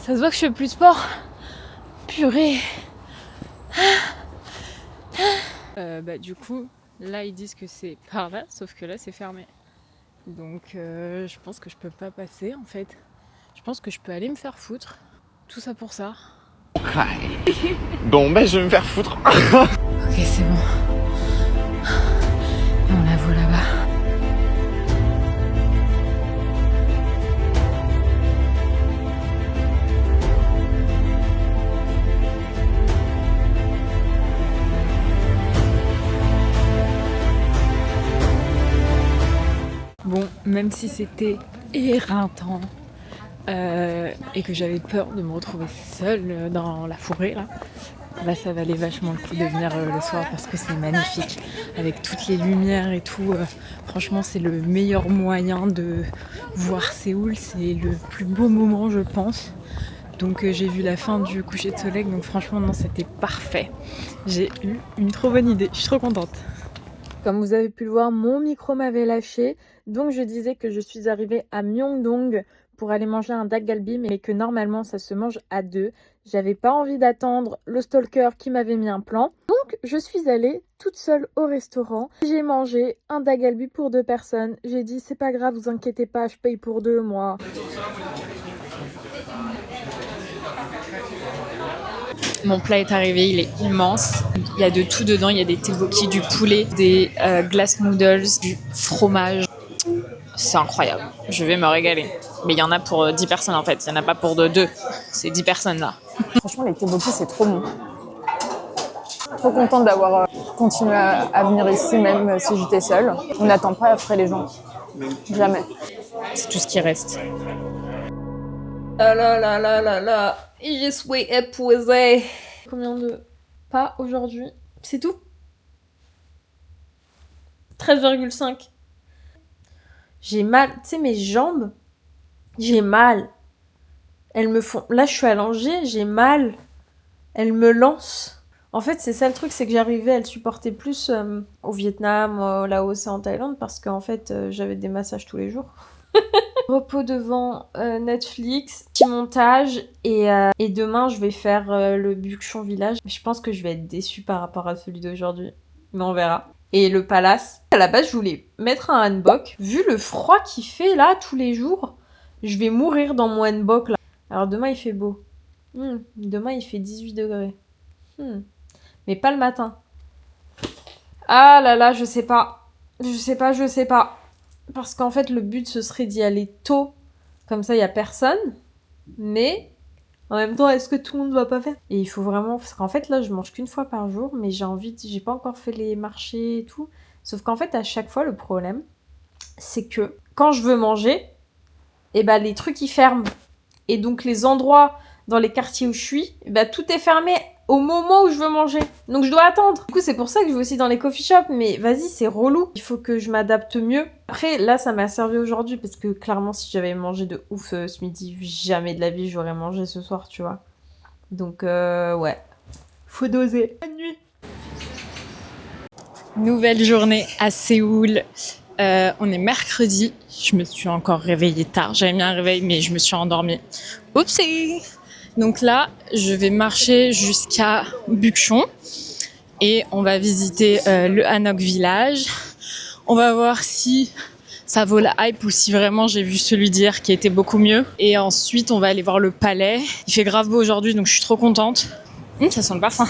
Ça se voit que je fais plus de sport. Purée. Du coup, là ils disent que c'est par là, sauf que là c'est fermé. Donc je pense que je peux pas passer en fait. Je pense que je peux aller me faire foutre. Tout ça pour ça. Bon, je vais me faire foutre. Ok, c'est bon. On la voit là-bas. Bon, même si c'était éreintant et que j'avais peur de me retrouver seule dans la forêt là, ça valait vachement le coup de venir le soir parce que c'est magnifique. Avec toutes les lumières et tout, franchement c'est le meilleur moyen de voir Séoul, c'est le plus beau moment je pense. Donc j'ai vu la fin du coucher de soleil, donc franchement non, c'était parfait. J'ai eu une trop bonne idée, je suis trop contente. Comme vous avez pu le voir, mon micro m'avait lâché, donc je disais que je suis arrivée à Myeongdong pour aller manger un dak galbi, mais que normalement ça se mange à 2. J'avais pas envie d'attendre le stalker qui m'avait mis un plan, donc je suis allée toute seule au restaurant. J'ai mangé un dak galbi pour 2 personnes. J'ai dit c'est pas grave, vous inquiétez pas, je paye pour 2 moi. Mon plat est arrivé, il est immense. Il y a de tout dedans, il y a des tteokbokki, du poulet, des glass noodles, du fromage. C'est incroyable, je vais me régaler. Mais il y en a pour 10 personnes en fait, il n'y en a pas pour 2, c'est 10 personnes là. Franchement, les tteokbokki, c'est trop bon. Trop contente d'avoir continué à venir ici, même si j'étais seule. On n'attend pas après les gens. Jamais. C'est tout ce qui reste. Ah là là là là là, je suis épuisée. Combien de pas aujourd'hui? C'est tout? 13,5. J'ai mal, tu sais mes jambes, j'ai mal. Elles me font, là je suis allongée, j'ai mal. Elles me lancent. En fait c'est ça le truc, c'est que j'arrivais à le supporter plus au Vietnam, au Laos et en Thaïlande parce qu'en fait j'avais des massages tous les jours. Repos devant Netflix, petit montage et demain je vais faire le Bukchon Village. Je pense que je vais être déçue par rapport à celui d'aujourd'hui, mais on verra. Et le palace, à la base je voulais mettre un hanbok. Vu le froid qu'il fait là tous les jours, je vais mourir dans mon hanbok là. Alors demain il fait beau. Demain il fait 18 degrés. Mais pas le matin. Ah là là, je sais pas. Parce qu'en fait, le but, ce serait d'y aller tôt. Comme ça, il n'y a personne. Mais, en même temps, est-ce que tout le monde va pas faire? Et il faut vraiment... Parce qu'en fait, là, je mange qu'une fois par jour. Mais j'ai pas encore fait les marchés et tout. Sauf qu'en fait, à chaque fois, le problème, c'est que quand je veux manger, les trucs, ils ferment. Et donc, les endroits dans les quartiers où je suis, tout est fermé au moment où je veux manger. Donc je dois attendre. Du coup, c'est pour ça que je vais aussi dans les coffee shops. Mais vas-y, c'est relou. Il faut que je m'adapte mieux. Après, là, ça m'a servi aujourd'hui. Parce que clairement, si j'avais mangé de ouf ce midi, jamais de la vie, j'aurais mangé ce soir, tu vois. Donc, ouais. Faut doser. Bonne nuit. Nouvelle journée à Séoul. On est mercredi. Je me suis encore réveillée tard. J'avais mis un réveil, mais je me suis endormie. Oupsie! Donc là, je vais marcher jusqu'à Bukchon et on va visiter le Hanok Village. On va voir si ça vaut la hype ou si vraiment j'ai vu celui d'hier qui était beaucoup mieux. Et ensuite, on va aller voir le palais. Il fait grave beau aujourd'hui, donc je suis trop contente. Ça sent le parfum.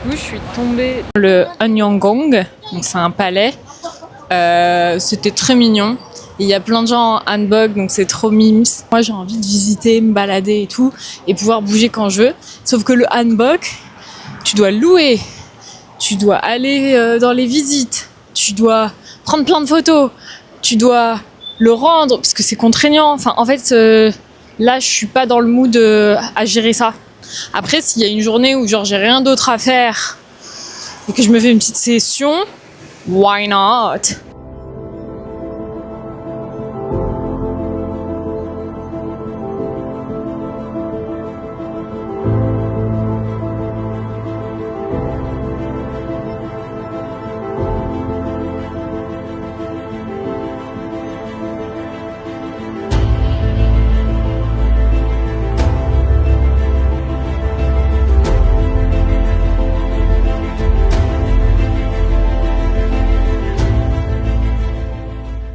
Je suis tombée dans le Eunyeonggong, donc c'est un palais. C'était très mignon. Il y a plein de gens en hanbok, donc c'est trop mimes. Moi, j'ai envie de visiter, me balader et tout, et pouvoir bouger quand je veux. Sauf que le hanbok, tu dois louer, tu dois aller dans les visites, tu dois prendre plein de photos, tu dois le rendre parce que c'est contraignant. Enfin, en fait, là, je suis pas dans le mood à gérer ça. Après, s'il y a une journée où genre j'ai rien d'autre à faire et que je me fais une petite session, why not?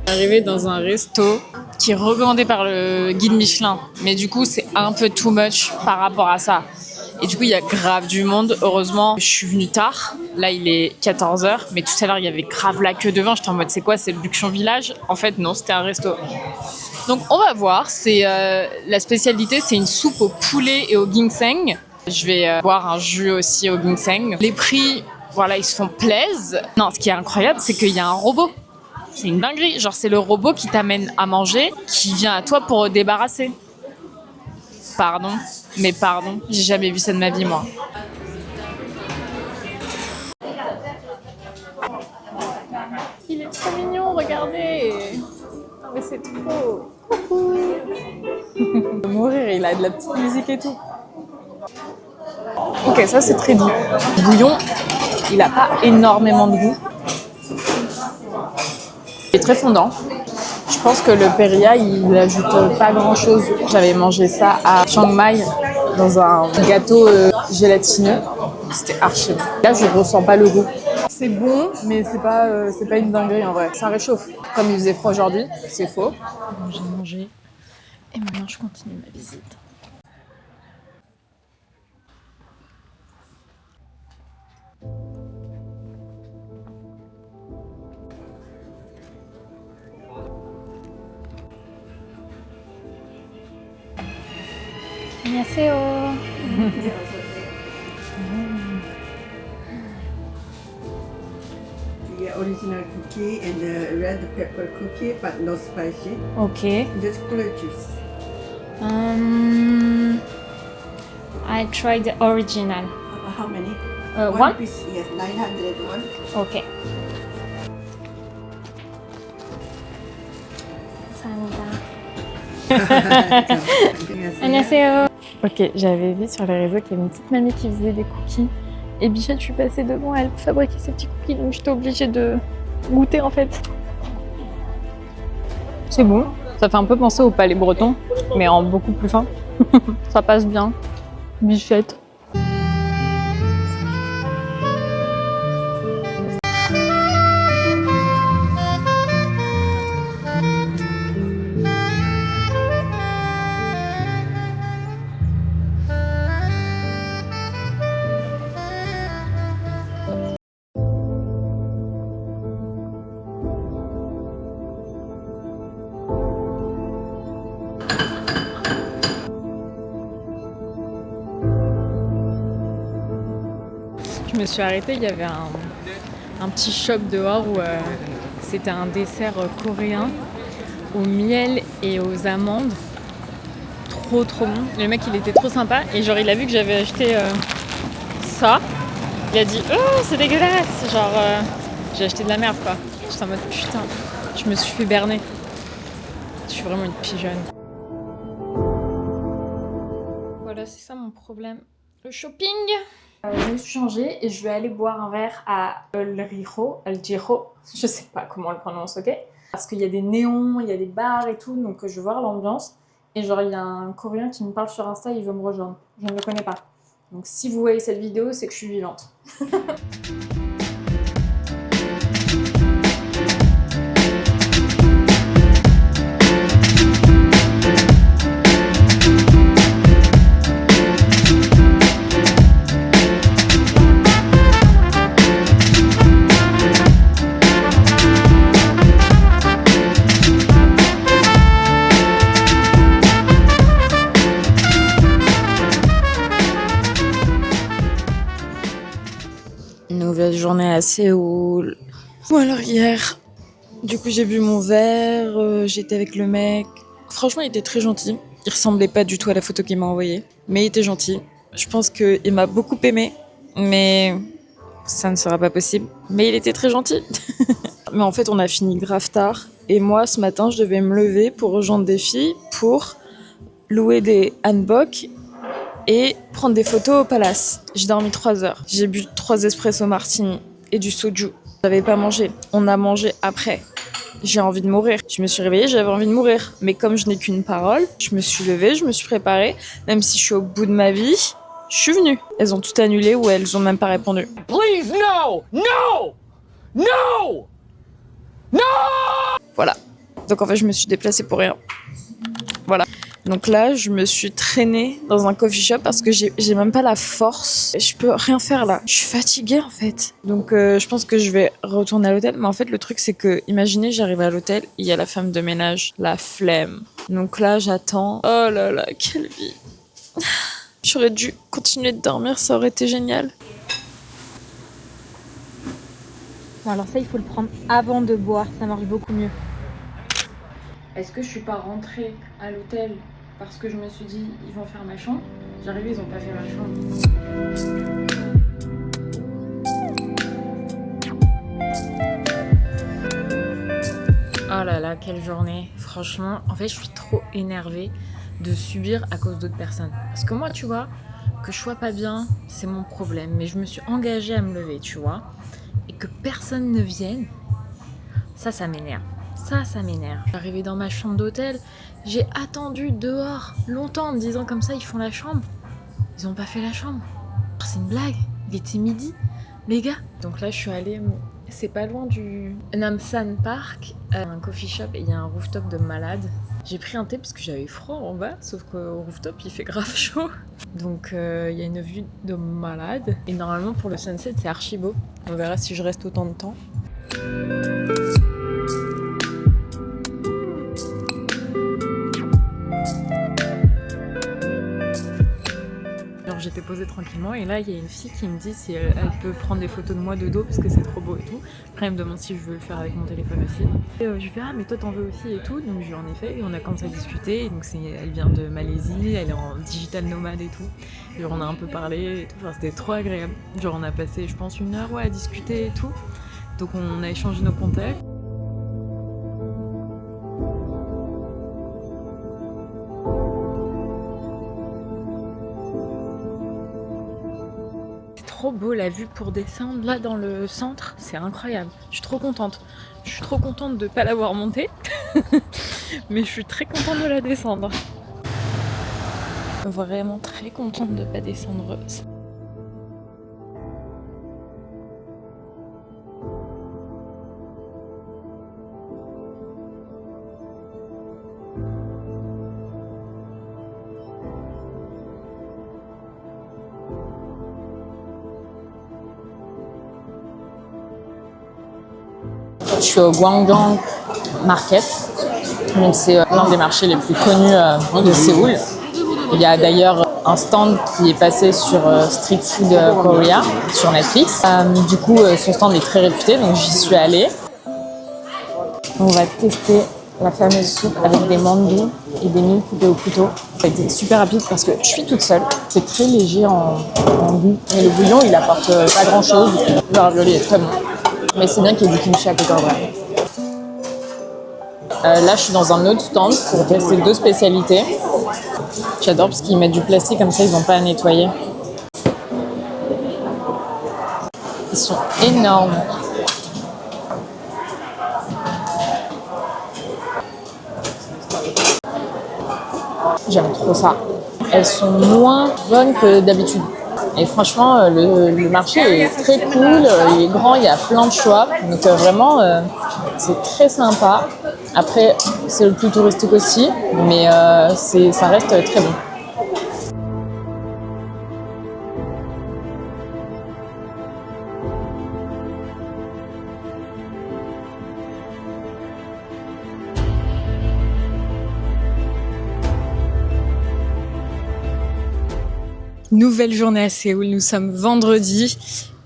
Arrivé dans un resto qui est recommandé par le guide Michelin, mais du coup c'est un peu too much par rapport à ça. Et du coup il y a grave du monde. Heureusement je suis venue tard, là il est 14h, mais tout à l'heure il y avait grave la queue devant. J'étais en mode c'est quoi, c'est le Buchon Village? En fait non, c'était un resto. Donc on va voir, c'est la spécialité, c'est une soupe au poulet et au ginseng. Je vais boire un jus aussi au ginseng. Les prix, voilà, ils se font plaisir. Non, ce qui est incroyable, c'est qu'il y a un robot. C'est une dinguerie. Genre, c'est le robot qui t'amène à manger, qui vient à toi pour débarrasser. Pardon, mais pardon, j'ai jamais vu ça de ma vie, moi. Il est trop mignon, regardez. Oh, mais c'est trop. Coucou. Il va mourir, il a de la petite musique et tout. Ok, ça c'est très doux. Le bouillon, il a pas énormément de goût. Il est très fondant. Je pense que le Perrier, il ajoute pas grand chose. J'avais mangé ça à Chiang Mai dans un gâteau gélatineux. C'était archi bon. Là, je ressens pas le goût. C'est bon, mais c'est pas une dinguerie en vrai. Ça réchauffe. Comme il faisait froid aujourd'hui, c'est faux. J'ai mangé et maintenant je continue ma visite. 안녕하세요. The original cookie and the red pepper cookie, but no spicy. Okay. Just color juice. I tried the original. How many? One? Piece, yes, 901. Okay. 감사합니다. 안녕하세요. Ok, j'avais vu sur les réseaux qu'il y avait une petite mamie qui faisait des cookies. Et Bichette, je suis passée devant elle pour fabriquer ces petits cookies, donc j'étais obligée de goûter en fait. C'est bon, ça fait un peu penser au palais breton, mais en beaucoup plus fin. Ça passe bien. Bichette. Je me suis arrêtée, il y avait un petit shop dehors où c'était un dessert coréen au miel et aux amandes. Trop bon. Le mec il était trop sympa et genre il a vu que j'avais acheté ça. Il a dit oh c'est dégueulasse. Genre j'ai acheté de la merde quoi. J'étais en mode putain, je me suis fait berner. Je suis vraiment une pigeonne. Voilà, c'est ça mon problème. Le shopping. Je me suis changée et je vais aller boire un verre à El Rijo, je sais pas comment on le prononce, ok? Parce qu'il y a des néons, il y a des bars et tout, donc je veux voir l'ambiance. Et genre, il y a un Coréen qui me parle sur Insta, il veut me rejoindre. Je ne le connais pas. Donc si vous voyez cette vidéo, c'est que je suis vivante. Nouvelle journée à Séoul. Ou alors hier, du coup j'ai bu mon verre, j'étais avec le mec. Franchement il était très gentil. Il ressemblait pas du tout à la photo qu'il m'a envoyée, mais il était gentil. Je pense qu'il m'a beaucoup aimé, mais ça ne sera pas possible. Mais il était très gentil. Mais en fait, on a fini grave tard. Et moi, ce matin, je devais me lever pour rejoindre des filles pour louer des hanboks et prendre des photos au palace. J'ai dormi 3 heures. J'ai bu 3 espresso martini et du soju. J'avais pas mangé. On a mangé après. J'ai envie de mourir. Je me suis réveillée, j'avais envie de mourir. Mais comme je n'ai qu'une parole, je me suis levée, je me suis préparée. Même si je suis au bout de ma vie, je suis venue. Elles ont tout annulé ou elles ont même pas répondu. Please, no! No! No! No! Voilà. Donc en fait, je me suis déplacée pour rien. Voilà. Donc là, je me suis traînée dans un coffee shop parce que j'ai même pas la force. Je peux rien faire là. Je suis fatiguée en fait. Donc je pense que je vais retourner à l'hôtel. Mais en fait, le truc c'est que, imaginez, j'arrive à l'hôtel, il y a la femme de ménage, la flemme. Donc là, j'attends. Oh là là, quelle vie. J'aurais dû continuer de dormir, ça aurait été génial. Bon, alors ça, il faut le prendre avant de boire, ça marche beaucoup mieux. Est-ce que je suis pas rentrée à l'hôtel parce que je me suis dit ils vont faire ma chambre? J'arrive, ils ont pas fait ma chambre. Oh là là, quelle journée. Franchement, en fait, je suis trop énervée de subir à cause d'autres personnes. Parce que moi, tu vois, que je sois pas bien, c'est mon problème. Mais je me suis engagée à me lever, tu vois. Et que personne ne vienne, ça m'énerve. Ça m'énerve. Arrivée dans ma chambre d'hôtel, j'ai attendu dehors longtemps en me disant comme ça, ils font la chambre. Ils ont pas fait la chambre. C'est une blague. Il était midi, les gars. Donc là, je suis allée, c'est pas loin du Namsan Park, un coffee shop et il y a un rooftop de malade. J'ai pris un thé parce que j'avais froid en bas, sauf qu'au rooftop, il fait grave chaud. Donc il y a une vue de malade. Et normalement, pour le sunset, c'est archi beau. On verra si je reste autant de temps. J'étais posée tranquillement et là il y a une fille qui me dit si elle peut prendre des photos de moi de dos parce que c'est trop beau et tout. Après elle me demande si je veux le faire avec mon téléphone aussi. Et je lui fais ah mais toi t'en veux aussi et tout, donc je lui en ai fait et on a commencé à discuter. Et donc elle vient de Malaisie, elle est en digital nomade et tout. Et on a un peu parlé et tout, enfin, c'était trop agréable. Genre on a passé je pense 1 heure à discuter et tout. Donc on a échangé nos contacts. Trop beau la vue pour descendre là dans le centre, c'est incroyable. Je suis trop contente. Je suis trop contente de ne pas l'avoir montée, mais je suis très contente de la descendre. Vraiment très contente de ne pas descendre. Je suis au Gwangyang Market, donc c'est l'un des marchés les plus connus de Séoul. Il y a d'ailleurs un stand qui est passé sur Street Food Korea sur Netflix. Du coup, son stand est très réputé, donc j'y suis allée. On va tester la fameuse soupe avec des mandous et des mille coupés au couteau. Ça a été super rapide parce que je suis toute seule. C'est très léger en goût. Mais le bouillon, il apporte pas grand-chose. Le ravioli est très bon. Mais c'est bien qu'il y ait du kimchi à côté en vrai. Là, je suis dans un autre stand pour tester 2 spécialités. J'adore parce qu'ils mettent du plastique comme ça, ils n'ont pas à nettoyer. Ils sont énormes. J'aime trop ça. Elles sont moins bonnes que d'habitude. Et franchement, le marché est très cool, il est grand, il y a plein de choix. Donc vraiment, c'est très sympa. Après, c'est le plus touristique aussi, mais ça reste très bon. Nouvelle journée à Séoul, nous sommes vendredi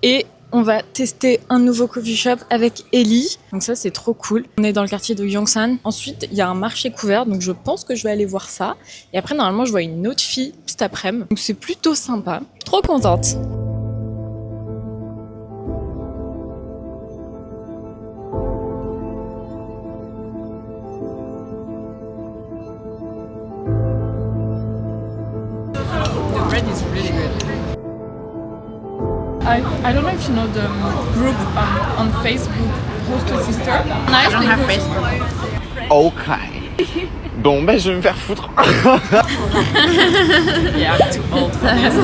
et on va tester un nouveau coffee shop avec Ellie. Donc ça c'est trop cool. On est dans le quartier de Yongsan. Ensuite il y a un marché couvert donc je pense que je vais aller voir ça. Et après normalement je vois une autre fille cet après-midi. Donc c'est plutôt sympa. Trop contente. I don't know if you know the group on Facebook, Host a Sister. I don't have Facebook. Ok. Bon, ben je vais me faire foutre. Yeah, too old for this.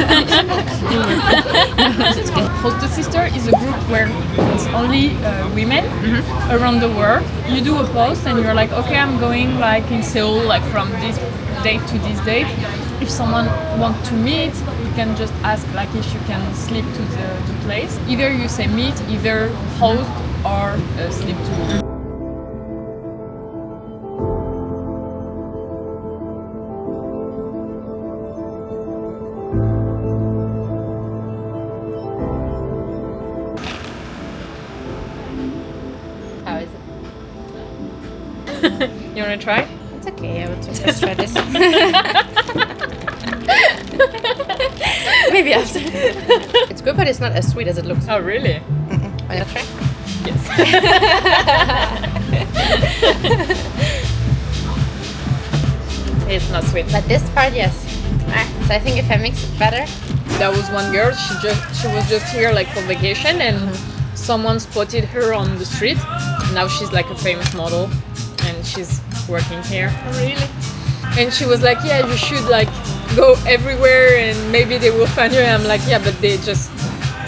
Host a Sister is a group where it's only women around the world. You do a post and you're like, okay, I'm going like in Seoul, like from this date to this date. If someone wants to meet, you can just ask like if you can sleep to the place. Either you say meet, either host or sleep to. How is it? You wanna try? It's okay, I will just try this. Maybe after. It's good, but it's not as sweet as it looks. Oh really? Wanna try? Yes. It's not sweet. But this part, yes. So I think if I mix it better, There was one girl, she was just here like for vacation and someone spotted her on the street. Now she's like a famous model and she's working here. really, And she was like, yeah, you should like go everywhere and maybe they will find you. And I'm like, yeah, but they just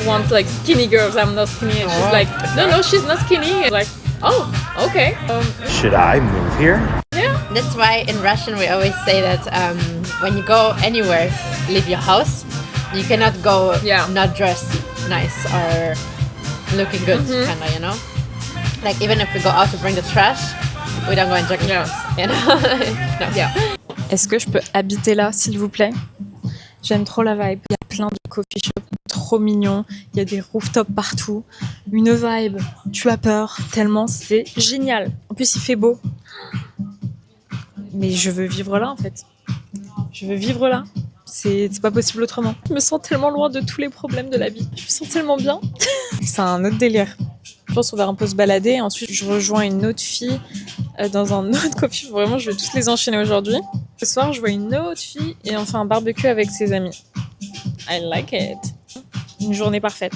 want like skinny girls. I'm not skinny. And she's like, no, she's not skinny. And like, oh, okay. Should I move here? that's why in Russian we always say that when you go anywhere, leave your house, you cannot go not dressed nice or looking good, kind of, you know? Like even if we go out to bring the trash, we don't go in jogging pants, you know? No. Yeah. Est-ce que je peux habiter là, s'il vous plaît? J'aime trop la vibe. Il y a plein de coffee shops trop mignons. Il y a des rooftops partout. Une vibe, tu as peur, tellement c'est génial. En plus, il fait beau. Mais je veux vivre là, en fait. Je veux vivre là. C'est pas possible autrement. Je me sens tellement loin de tous les problèmes de la vie. Je me sens tellement bien. C'est un autre délire. Je pense qu'on va un peu se balader. Ensuite, je rejoins une autre fille dans un autre coffee shop. Vraiment, je vais tous les enchaîner aujourd'hui. Ce soir, je vois une autre fille et on fait un barbecue avec ses amis. I like it. Une journée parfaite.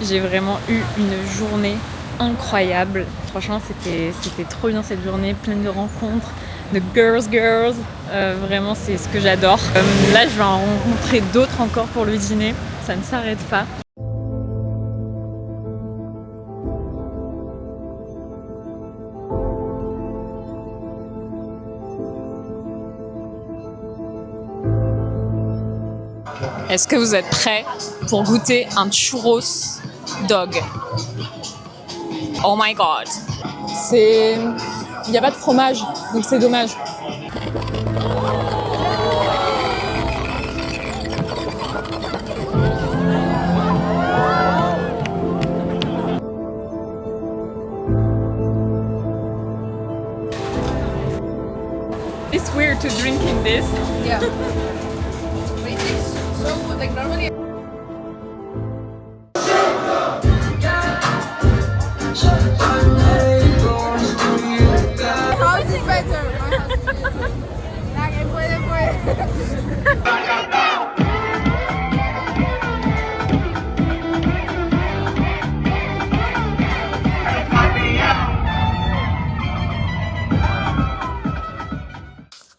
J'ai vraiment eu une journée incroyable. Franchement, c'était trop bien cette journée, pleine de rencontres, de girls. Vraiment, c'est ce que j'adore. Là, je vais en rencontrer d'autres encore pour le dîner. Ça ne s'arrête pas. Est-ce que vous êtes prêts pour goûter un churros dog? Oh my god. Il n'y a pas de fromage, donc c'est dommage. It's weird to drink in this. Yeah. But it tastes so good, like normally.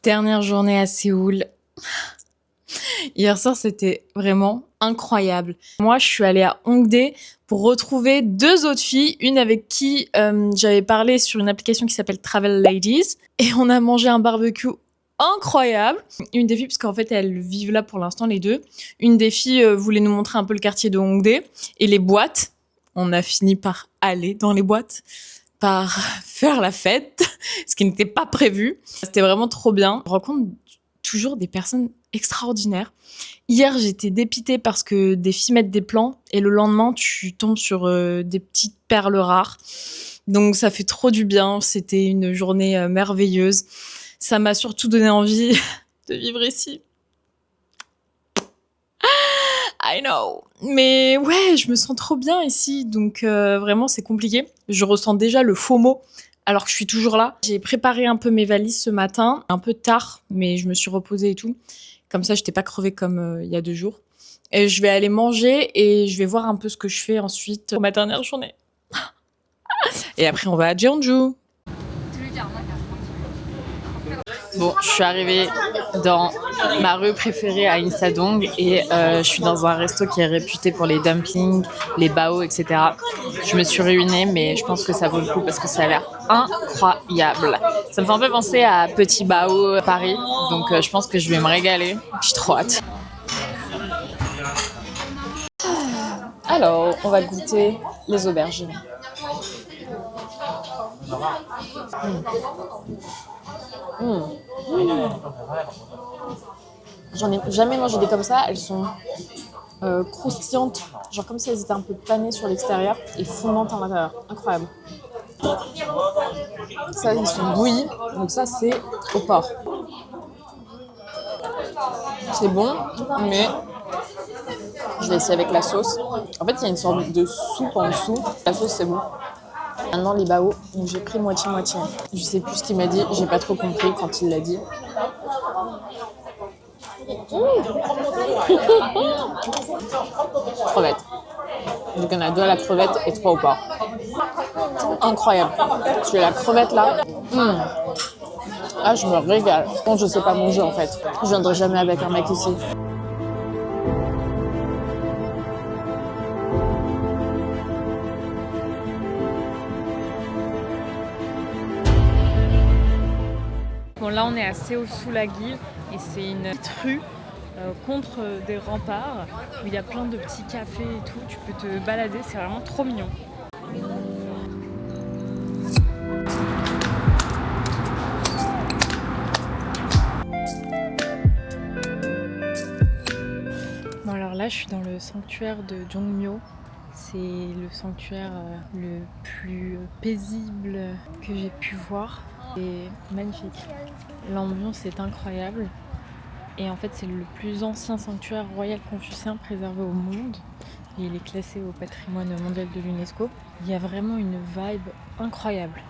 Dernière journée à Séoul. Hier soir, c'était vraiment incroyable. Moi, je suis allée à Hongdae pour retrouver deux autres filles, une avec qui j'avais parlé sur une application qui s'appelle Travel Ladies, et on a mangé un barbecue incroyable. Une des filles, parce qu'en fait, elles vivent là pour l'instant, les deux. Une des filles voulait nous montrer un peu le quartier de Hongdae et les boîtes. On a fini par aller dans les boîtes, par faire la fête, ce qui n'était pas prévu. C'était vraiment trop bien. On rencontre toujours des personnes extraordinaires. Hier, j'étais dépitée parce que des filles mettent des plans et le lendemain, tu tombes sur des petites perles rares. Donc, ça fait trop du bien. C'était une journée merveilleuse. Ça m'a surtout donné envie de vivre ici. I know. Mais ouais, je me sens trop bien ici, donc vraiment c'est compliqué. Je ressens déjà le FOMO alors que je suis toujours là. J'ai préparé un peu mes valises ce matin, un peu tard, mais je me suis reposée et tout. Comme ça, j'étais pas crevée comme il y a 2 jours. Et je vais aller manger et je vais voir un peu ce que je fais ensuite pour ma dernière journée. Et après, on va à Jeonju. Bon, je suis arrivée dans ma rue préférée à Insadong et je suis dans un resto qui est réputé pour les dumplings, les bao, etc. Je me suis ruinée, mais je pense que ça vaut le coup parce que ça a l'air incroyable. Ça me fait un peu penser à Petit Bao à Paris, donc je pense que je vais me régaler. J'ai trop hâte. Alors, on va goûter les aubergines. J'en ai jamais mangé des comme ça, elles sont croustillantes, genre comme si elles étaient un peu panées sur l'extérieur et fondantes à l'intérieur. Incroyable. Ça, ils sont bouillis, donc ça c'est au porc. C'est bon, mais je vais essayer avec la sauce. En fait, il y a une sorte de soupe en dessous. La sauce, c'est bon. Maintenant, les bao, donc j'ai pris moitié-moitié. Je sais plus ce qu'il m'a dit, j'ai pas trop compris quand il l'a dit. Crevette. Donc, il y en a 2 à la crevette et 3 au porc. Incroyable. Parce que la crevette là, ah, je me régale. Bon, je sais pas manger en fait. Je viendrai jamais avec un mec ici. Bon, là, on est à Seo-Sulagi et c'est une petite rue contre des remparts où il y a plein de petits cafés et tout. Tu peux te balader, c'est vraiment trop mignon. Bon, alors là, je suis dans le sanctuaire de Jongmyo. C'est le sanctuaire le plus paisible que j'ai pu voir. C'est magnifique. L'ambiance est incroyable. Et en fait, c'est le plus ancien sanctuaire royal confucéen préservé au monde. Et il est classé au patrimoine mondial de l'UNESCO. Il y a vraiment une vibe incroyable.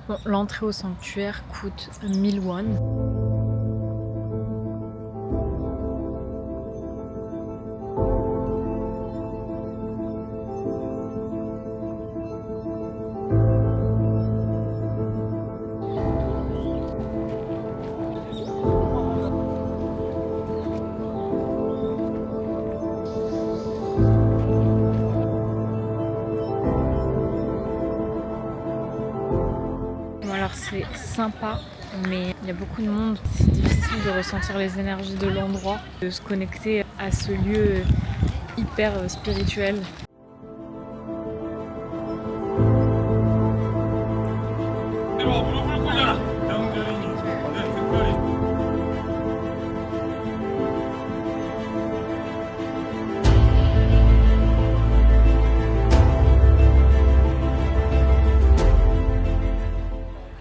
Bon, l'entrée au sanctuaire coûte 1000 won. C'est sympa, mais il y a beaucoup de monde. C'est difficile de ressentir les énergies de l'endroit, de se connecter à ce lieu hyper spirituel.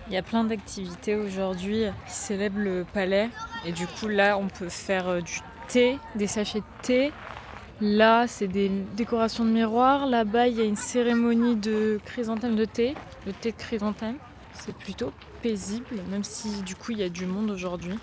Il y a plein d'activités aujourd'hui qui célèbrent le palais et du coup là on peut faire du thé, des sachets de thé. Là c'est des décorations de miroirs, là-bas il y a une cérémonie de chrysanthème de thé, le thé de chrysanthème. C'est plutôt paisible même si du coup il y a du monde aujourd'hui.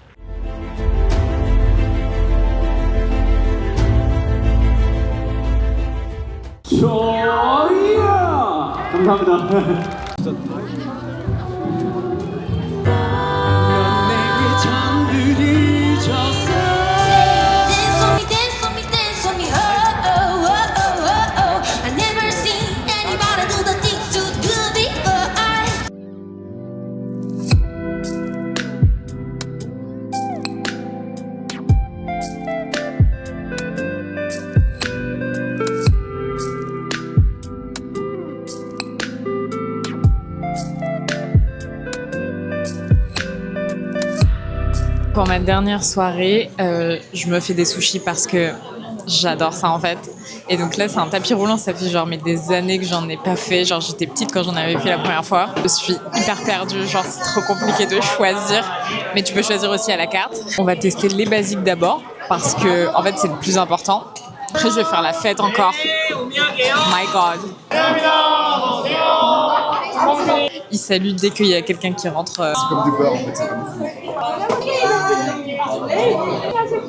Pour ma dernière soirée, je me fais des sushis parce que j'adore ça en fait. Et donc là, c'est un tapis roulant, ça fait genre mais des années que j'en ai pas fait. Genre j'étais petite quand j'en avais fait la première fois. Je suis hyper perdue, genre c'est trop compliqué de choisir. Mais tu peux choisir aussi à la carte. On va tester les basiques d'abord. parce que en fait c'est le plus important. Après je vais faire la fête encore. My God. Il salue dès qu'il y a quelqu'un qui rentre. C'est comme du beurre en fait, c'est comme du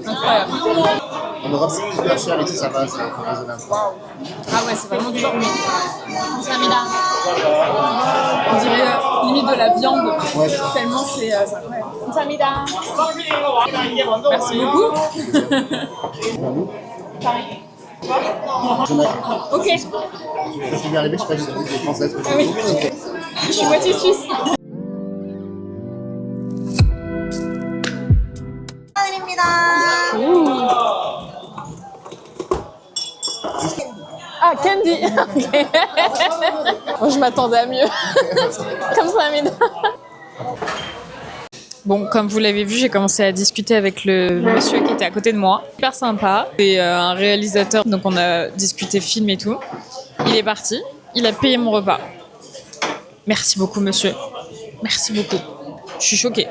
Incroyable. En Europe c'est hyper cher, ici ça va, c'est raisonnable. Ah ouais, c'est vraiment dur, mais on dirait limite de la viande, Ouais. tellement c'est incroyable. Merci beaucoup. Ok, Ça s'est bien arrivé, je sais pas, je suis française. oui. Je suis moitié suisse. Ah, Candy. Ok. Bon, je m'attendais à mieux. Comme ça, Amina. Bon, comme vous l'avez vu, j'ai commencé à discuter avec le monsieur qui était à côté de moi. Super sympa. C'est un réalisateur, donc on a discuté film et tout. Il est parti. Il a payé mon repas. Merci beaucoup, monsieur. Merci beaucoup. Je suis choquée.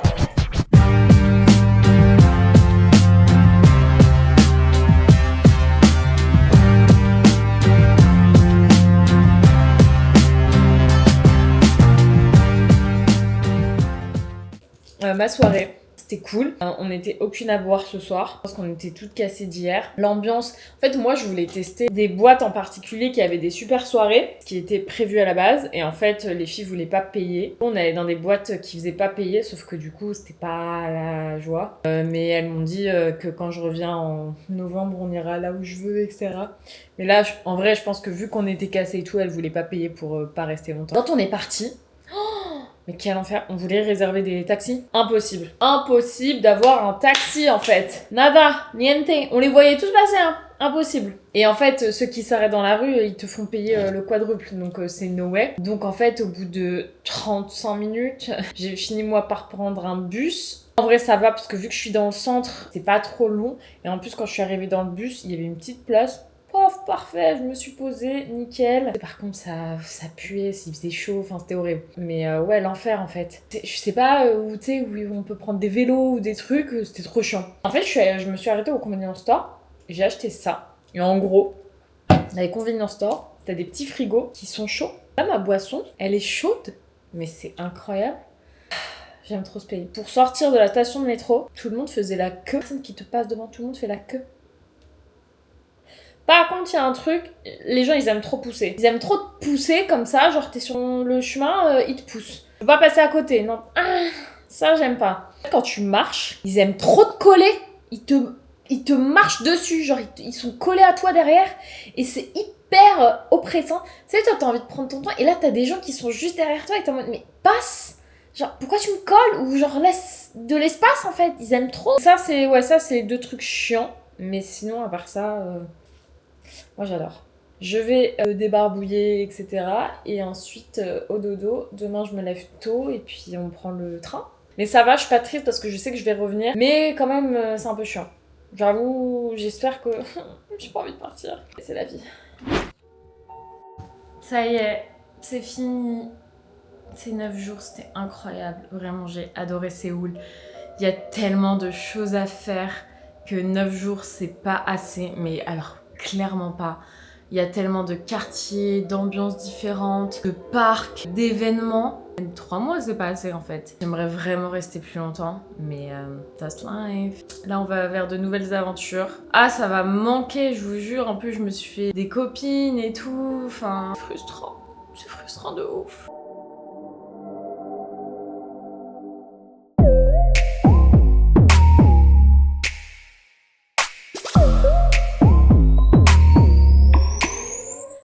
Ma soirée, c'était cool. On n'était aucune à boire ce soir parce qu'on était toutes cassées d'hier. L'ambiance, en fait moi je voulais tester des boîtes en particulier qui avaient des super soirées qui étaient prévues à la base et en fait les filles voulaient pas payer. On allait dans des boîtes qui faisaient pas payer sauf que du coup c'était pas la joie. Mais elles m'ont dit que quand je reviens en novembre on ira là où je veux, etc. Mais là en vrai je pense que vu qu'on était cassées et tout, elles voulaient pas payer pour pas rester longtemps. Quand on est parti, mais quel enfer, on voulait réserver des taxis. Impossible. Impossible d'avoir un taxi en fait. Nada, niente. On les voyait tous passer, hein. Impossible. Et en fait, ceux qui s'arrêtent dans la rue, ils te font payer le quadruple. Donc c'est no way. Donc en fait, au bout de 35 minutes, j'ai fini moi par prendre un bus. En vrai ça va parce que vu que je suis dans le centre, c'est pas trop long. Et en plus quand je suis arrivée dans le bus, il y avait une petite place. Pof, parfait, je me suis posée, nickel. Par contre, ça puait, il faisait chaud, enfin c'était horrible. Mais ouais, l'enfer en fait. Je sais pas où, tu sais, où on peut prendre des vélos ou des trucs, c'était trop chiant. En fait, je me suis arrêtée au convenience store, j'ai acheté ça. Et en gros, dans les convenience store, t'as des petits frigos qui sont chauds. Là, ma boisson, elle est chaude, mais c'est incroyable. J'aime trop ce pays. Pour sortir de la station de métro, tout le monde faisait la queue. Personne qui te passe devant, tout le monde fait la queue. Par contre, il y a un truc, les gens ils aiment trop pousser. Ils aiment trop te pousser comme ça, genre t'es sur le chemin, ils te poussent. Tu peux pas passer à côté, non. Ah, ça j'aime pas. Quand tu marches, ils aiment trop te coller. Ils te marchent dessus, genre ils sont collés à toi derrière. Et c'est hyper oppressant. Tu sais, toi t'as envie de prendre ton temps et là t'as des gens qui sont juste derrière toi et t'es en mode mais passe. Genre pourquoi tu me colles ou genre laisse de l'espace en fait. Ils aiment trop. Ça c'est deux trucs chiants. Mais sinon à part ça... Moi j'adore. Je vais débarbouiller, etc. Et ensuite au dodo. Demain je me lève tôt et puis on prend le train. Mais ça va, je suis pas triste parce que je sais que je vais revenir. Mais quand même c'est un peu chiant. J'avoue, j'espère que j'ai pas envie de partir. C'est la vie. Ça y est, c'est fini. Ces 9 jours, c'était incroyable. Vraiment, j'ai adoré Séoul. Il y a tellement de choses à faire que 9 jours, c'est pas assez. Mais alors... clairement pas. Il y a tellement de quartiers, d'ambiances différentes, de parcs, d'événements. 3 mois, c'est pas assez en fait. J'aimerais vraiment rester plus longtemps, mais that's life. Là, on va vers de nouvelles aventures. Ah, ça va manquer, je vous jure. En plus, je me suis fait des copines et tout. Enfin, frustrant. C'est frustrant de ouf.